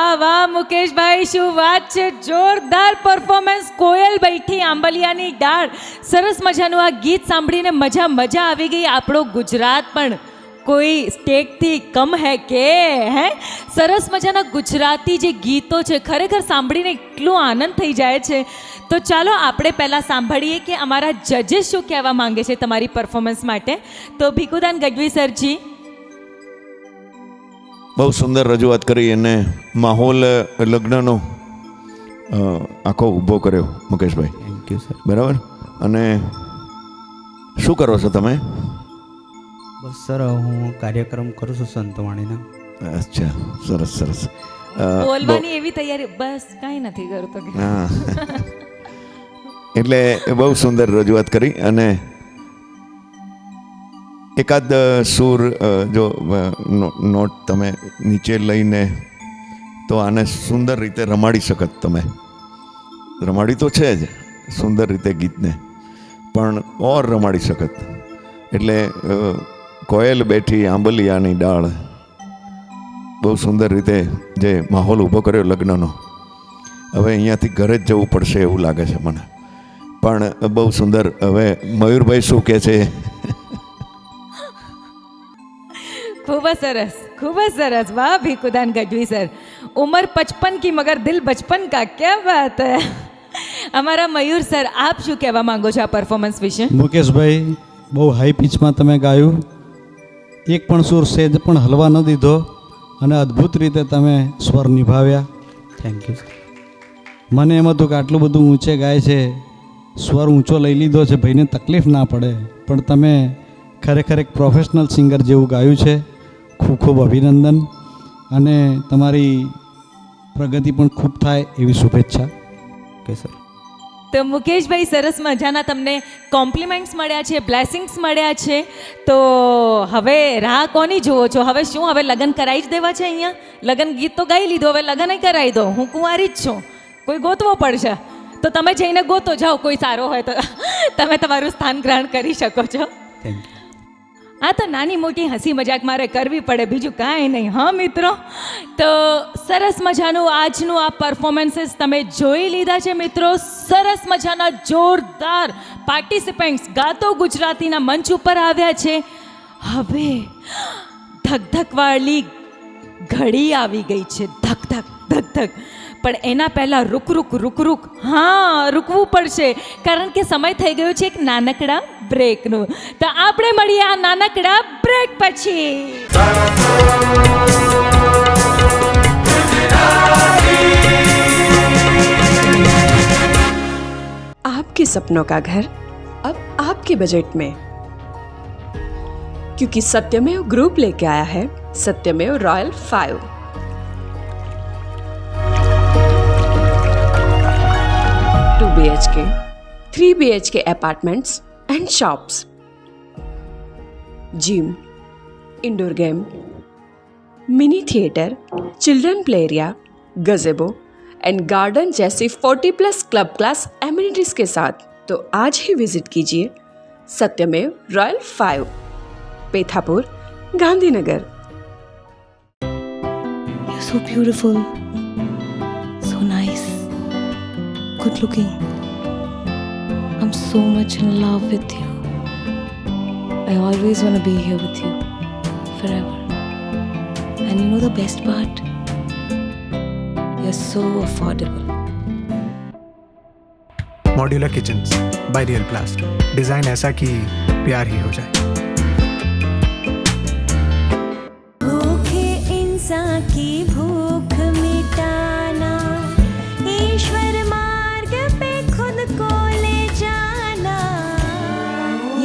A: વાહ વાહ મુકેશભાઈ, શું વાત છે! જોરદાર પરફોર્મન્સ. કોયલ બેઠી આંબલિયાની ડાળ. સરસ મજાનું આ ગીત સાંભળીને મજા આવી ગઈ. આપણો ગુજરાત પણ કોઈ સ્ટેટથી કમ હે કે હે? સરસ મજાના ગુજરાતી જે ગીતો છે ખરેખર સાંભળીને એટલો આનંદ થઈ જાય છે. તો ચાલો આપણે પહેલાં સાંભળીએ કે અમારા જજીસ શું કહેવા માંગે છે તમારી પરફોર્મન્સ માટે. તો ભીખુદાન ગઢવી સરજી.
E: બહુ સુંદર રજૂઆત કરી અને માહોલ લગ્નનો આખો ઊભો કર્યો મુકેશભાઈ.
C: Thank you sir.
E: બરાબર. અને શું કરો છો તમે?
C: બસ સર હું કાર્યક્રમ કરું છું સંતવાણીના.
E: અચ્છા, સરસ સરસ.
A: બોલવાની એવી તૈયારી, બસ કાંઈ નથી કરતો.
E: હા, એટલે બહુ સુંદર રજૂઆત કરી. અને એકાદ સૂર જો નોટ તમે નીચે લઈને તો આને સુંદર રીતે રમાડી શકત તમે. રમાડી તો છે જ સુંદર રીતે ગીતને, પણ ઓર રમાડી શકત. એટલે કોયલ બેઠી આંબલિયાની ડાળ, બહુ સુંદર રીતે જે માહોલ ઊભો કર્યો લગ્નનો. હવે અહીંયાથી ઘરે જ જવું પડશે એવું લાગે છે મને, પણ બહુ સુંદર. હવે મયુરભાઈ શું કહે છે?
A: खूब सरस, खूब सरस. वाह भीखुदान गढ़वी सर. उम्र 55 की मगर दिल बचपन का. क्या बात है. हमारा मयूर सर, आप શું કહેવા માંગો છો આ પરફોર્મન્સ વિશે?
D: મુકેશભાઈ, બહુ હાઈ પિચમાં તમે ગાયું. એક પણ સુર સેજ પણ હલવા ન દીધો અને અદ્ભુત રીતે તમે સ્વર નિભાવ્યા.
C: Thank you sir.
D: મને એમ હતું કે આટલું બધું ઊંચે ગાય છે, સ્વર ઊંચો લઈ લીધો છે, ભાઈને તકલીફ ના પડે, પણ તમે ખરેખર એક પ્રોફેશનલ સિંગર જેવું ગાયું છે. ખૂબ ખૂબ અભિનંદન અને તમારી પ્રગતિ પણ ખૂબ થાય એવી શુભેચ્છા.
C: Okay sir.
A: તો મુકેશભાઈ, સરસ મજાના તમને કોમ્પ્લિમેન્ટ્સ મળ્યા છે, બ્લેસિંગ્સ મળ્યા છે. તો હવે રાહ કોની જુઓ છો? હવે શું, હવે લગ્ન કરાવી જ દેવા છે અહીંયા? લગ્ન ગીત તો ગાઈ લીધો, હવે લગ્ન કરાવી દો. હું કુંવારી જ છું, કોઈ ગોતવો પડશે. તો તમે જઈને ગોતો જાઓ, કોઈ સારો હોય તો તમે તમારું સ્થાન ગ્રહણ કરી શકો છો.
C: Thank you.
A: આ તો નાની મોટી હસી મજાક મારે કરવી પડે, બીજું કાંઈ નહીં. હા મિત્રો, તો સરસ મજાનું આજનું આ પરફોર્મન્સીસ તમે જોઈ લીધા છે મિત્રો. સરસ મજાના જોરદાર પાર્ટિસિપન્ટ્સ ગાતો ગુજરાતીના મંચ ઉપર આવ્યા છે. હવે ધકધકવાળી ઘડી આવી ગઈ છે, ધક ધક ધક ધક. પણ એના પહેલાં રૂક. હા, રૂકવું પડશે, કારણ કે સમય થઈ ગયો છે એક નાનકડા બ્રેકનું. તો આપણે મળીએ આ નાનકડા બ્રેક પછી.
F: आपके सपनों का घर अब आपके बजट में, क्योंकि सत्यमेव ग्रुप लेके आया है Satyamev Royal 5. 2 BHK, 3 BHK apartments and shops, gym, indoor game, mini theatre, children play area, gazebo and garden जैसी 40+ क्लब क्लास एमिनिटीज के साथ. तो आज ही विजिट कीजिए सत्यमेव Royal 5, Pethapur, Gandhinagar.
G: You're so beautiful, so nice, good looking. I'm so much in love with you. I always want to be here with you forever. And you know the best part? You're so affordable.
H: Modular kitchens by real प्लास्ट. Design ऐसा कि प्यार ही हो जाए.
I: भूखे इंसान की भूख मिटाना, ईश्वर मार्ग पे खुद को ले जाना,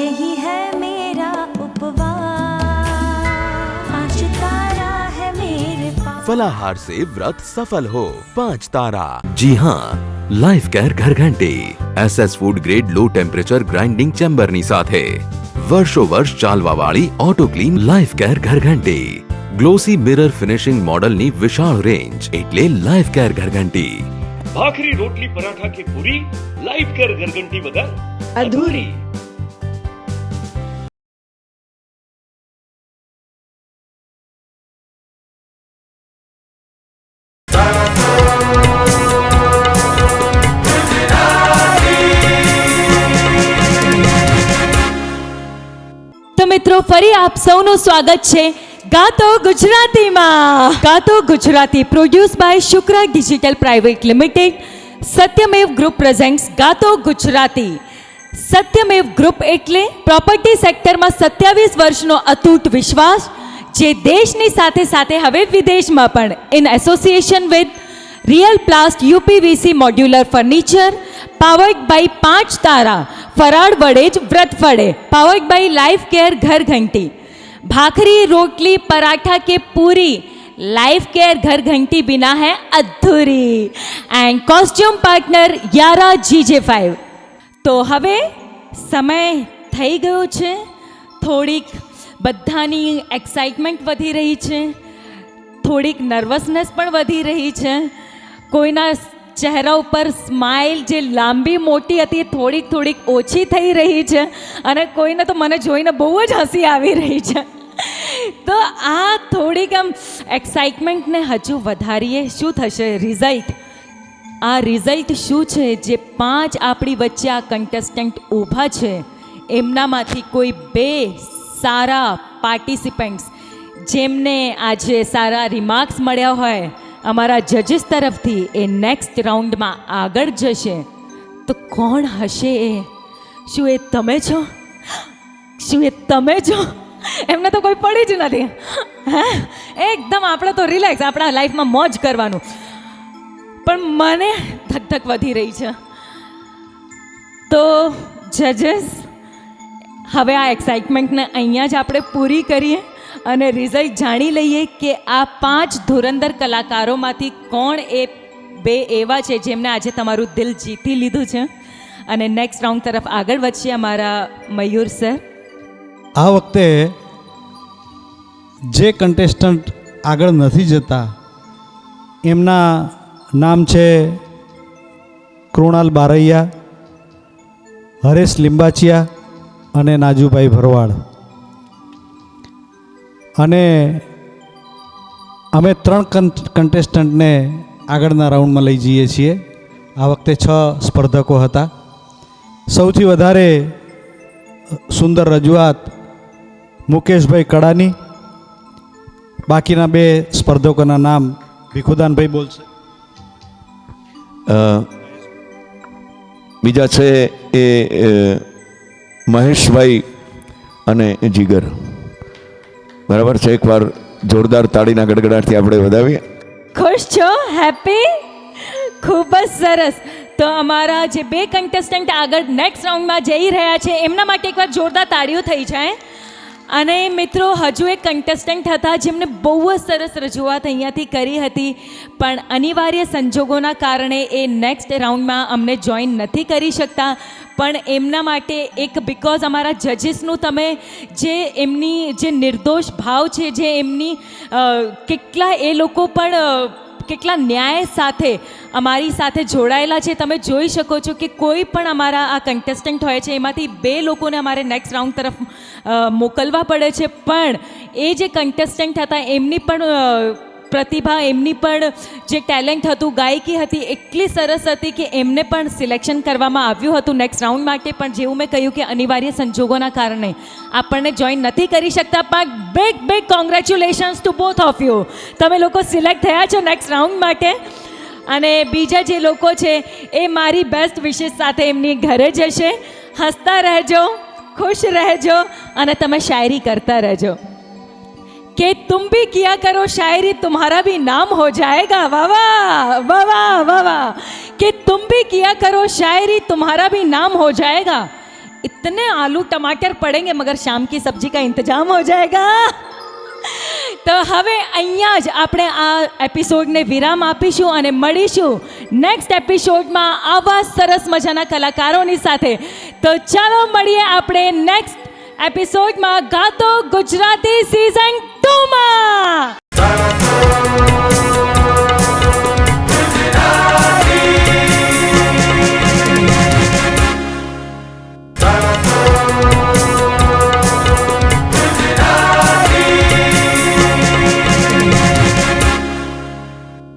I: यही है मेरा उपवास. 5 तारा है मेरे पास.
J: फलाहार से व्रत सफल हो. 5 तारा. जी हाँ, લાઈફ કેર ઘરઘંટી SS food grade low temperature grinding ચેમ્બરની સાથે વર્ષો વર્ષ ચાલવાવાળી ઓટો ક્લીન લાઈફ કેર ઘરઘંટી. ગ્લોસી મિરર ફિનિશિંગ મોડલની વિશાળ રેન્જ એટલે લાઈફ કેર ઘરઘંટી.
K: ભાખરી રોટલી પરાઠા કે પૂરી, લાઈફ કેર ઘરઘંટી વગર અધૂરી.
A: ફરી આપ સૌનું સ્વાગત છે ગાતો ગુજરાતીમાં. Gato Gujarati produce by Shukra digital private limited. Satyamev group presents Gato Gujarati. Satyamev group એટલે પ્રોપર્ટી સેક્ટરમાં 27 વર્ષનો અતૂટ વિશ્વાસ, જે દેશની સાથે સાથે હવે વિદેશમાં પણ in association with Real Plast UPVC modular furniture, powered by 5 Tara, ફરાળ વડે જ વ્રત ફળે, પાવર્ડ બાય લાઈફ કેર ઘર ઘંટી. भाखरी रोटली पराठा के पूरी, लाइफ केयर घर घंटी बिना है अधूरी. एंड कॉस्ट्यूम पार्टनर यारा GJ5. તો હવે સમય થઈ ગયો છે, થોડીક બધાની એક્સાઇટમેન્ટ વધી રહી છે, થોડીક નર્વસનેસ પણ વધી રહી છે. કોઈના ચહેરા ઉપર સ્માઇલ જે લાંબી મોટી હતી એ થોડીક થોડીક ઓછી થઈ રહી છે, અને કોઈને તો મને જોઈને બહુ જ હસી આવી રહી છે. તો આ થોડીક આમ એક્સાઇટમેન્ટને હજુ વધારીએ. શું થશે રિઝલ્ટ? આ રિઝલ્ટ શું છે? જે 5 આપણી વચ્ચે આ કન્ટેસ્ટન્ટ ઊભા છે, એમનામાંથી કોઈ 2 સારા પાર્ટિસિપન્ટ્સ જેમને આજે સારા રિમાર્ક્સ મળ્યા હોય અમારા જજીસ તરફથી, એ નેક્સ્ટ રાઉન્ડમાં આગળ જશે. તો કોણ હશે એ? શું એ તમે છો? શું એ તમે છો? એમને તો કોઈ પડી જ નથી. હે, એકદમ આપણે તો રિલેક્સ, આપણા લાઈફમાં મોજ કરવાનું. પણ મને ધક વધી રહી છે. તો જજીસ, હવે આ એક્સાઇટમેન્ટને અહીંયા જ આપણે પૂરી કરીએ અને રિઝલ્ટ જાણી લઈએ કે આ 5 ધુરંધર કલાકારોમાંથી કોણ એ 2 એવા છે જેમને આજે તમારું દિલ જીતી લીધું છે અને નેક્સ્ટ રાઉન્ડ તરફ આગળ વધશે અમારા મયુર સર.
D: આ વખતે જે કન્ટેસ્ટન્ટ આગળ નથી જતા એમના નામ છે કૃણાલ બારૈયા, હરેશ લિંબાચિયા અને નાજુભાઈ ભરવાડ. અને અમે 3 કન્ટેસ્ટન્ટને આગળના રાઉન્ડમાં લઈ જઈએ છીએ. આ વખતે 6 સ્પર્ધકો હતા. સૌથી વધારે સુંદર રજૂઆત મુકેશભાઈ કડાની. બાકીના 2 સ્પર્ધકોના નામ ભીખુદાનભાઈ બોલશે.
E: બીજા છે એ મહેશભાઈ અને જીગર. બરાબર છે, એકવાર જોરદાર તાળીના ગડગડાટથી આપણે વધાવીએ.
A: ખુશ છો? હેપી? ખૂબ જ સરસ. તો અમારા જે 2 કન્ટેસ્ટન્ટ આગળ નેક્સ્ટ રાઉન્ડમાં જઈ રહ્યા છે એમના માટે એકવાર જોરદાર તાળીઓ થઈ જાય. અને મિત્રો, હજુ એક કન્ટેસ્ટન્ટ હતા જેમને બહુ જ સરસ રજૂઆત અહીંયાથી કરી હતી, પણ અનિવાર્ય સંજોગોના કારણે એ નેક્સ્ટ રાઉન્ડમાં અમને જોઈન નથી કરી શકતા. પણ એમના માટે એક બિકોઝ અમારા જજીસનું તમે જે એમની જે નિર્દોષ ભાવ છે, જે એમની કેટલા એ લોકો પણ કેટલા ન્યાય સાથે અમારી સાથે જોડાયેલા છે, તમે જોઈ શકો છો કે કોઈ પણ અમારા આ કન્ટેસ્ટન્ટ હોય છે એમાંથી 2 લોકોને અમારે નેક્સ્ટ રાઉન્ડ તરફ મોકલવા પડે છે. પણ એ જે કન્ટેસ્ટન્ટ હતા એમની પણ પ્રતિભા, એમની પણ જે ટેલેન્ટ હતું, ગાયકી હતી, એટલી સરસ હતી કે એમને પણ સિલેક્શન કરવામાં આવ્યું હતું નેક્સ્ટ રાઉન્ડ માટે. પણ જેવું મેં કહ્યું કે અનિવાર્ય સંજોગોના કારણે આપણને જોઈન નથી કરી શકતા. પણ big congratulations two both of you. તમે લોકો સિલેક્ટ થયા છો નેક્સ્ટ રાઉન્ડ માટે. અને બીજા જે લોકો છે એ મારી બેસ્ટ વિશેસ સાથે એમની ઘરે જશે. હસતા રહેજો, ખુશ રહેજો અને તમે શાયરી કરતા રહેજો कि तुम भी किया करो शायरी, तुम्हारा भी नाम हो जाएगा. वाह वाह वाह वाह वाह वाह. कि तुम भी किया करो शायरी, तुम्हारा भी नाम हो जाएगा. इतने आलू टमाटर पड़ेंगे मगर शाम की सब्जी का इंतजाम हो जाएगा. તો હવે અહીંયા જ આપણે આ એપિસોડને વિરામ આપીશું અને મળીશું નેક્સ્ટ એપિસોડમાં આવા સરસ મજાના કલાકારોની સાથે. તો ચાલો મળીએ આપણે નેક્સ્ટ એપિસોડમાં ગાતો ગુજરાતી સિઝન 2માં.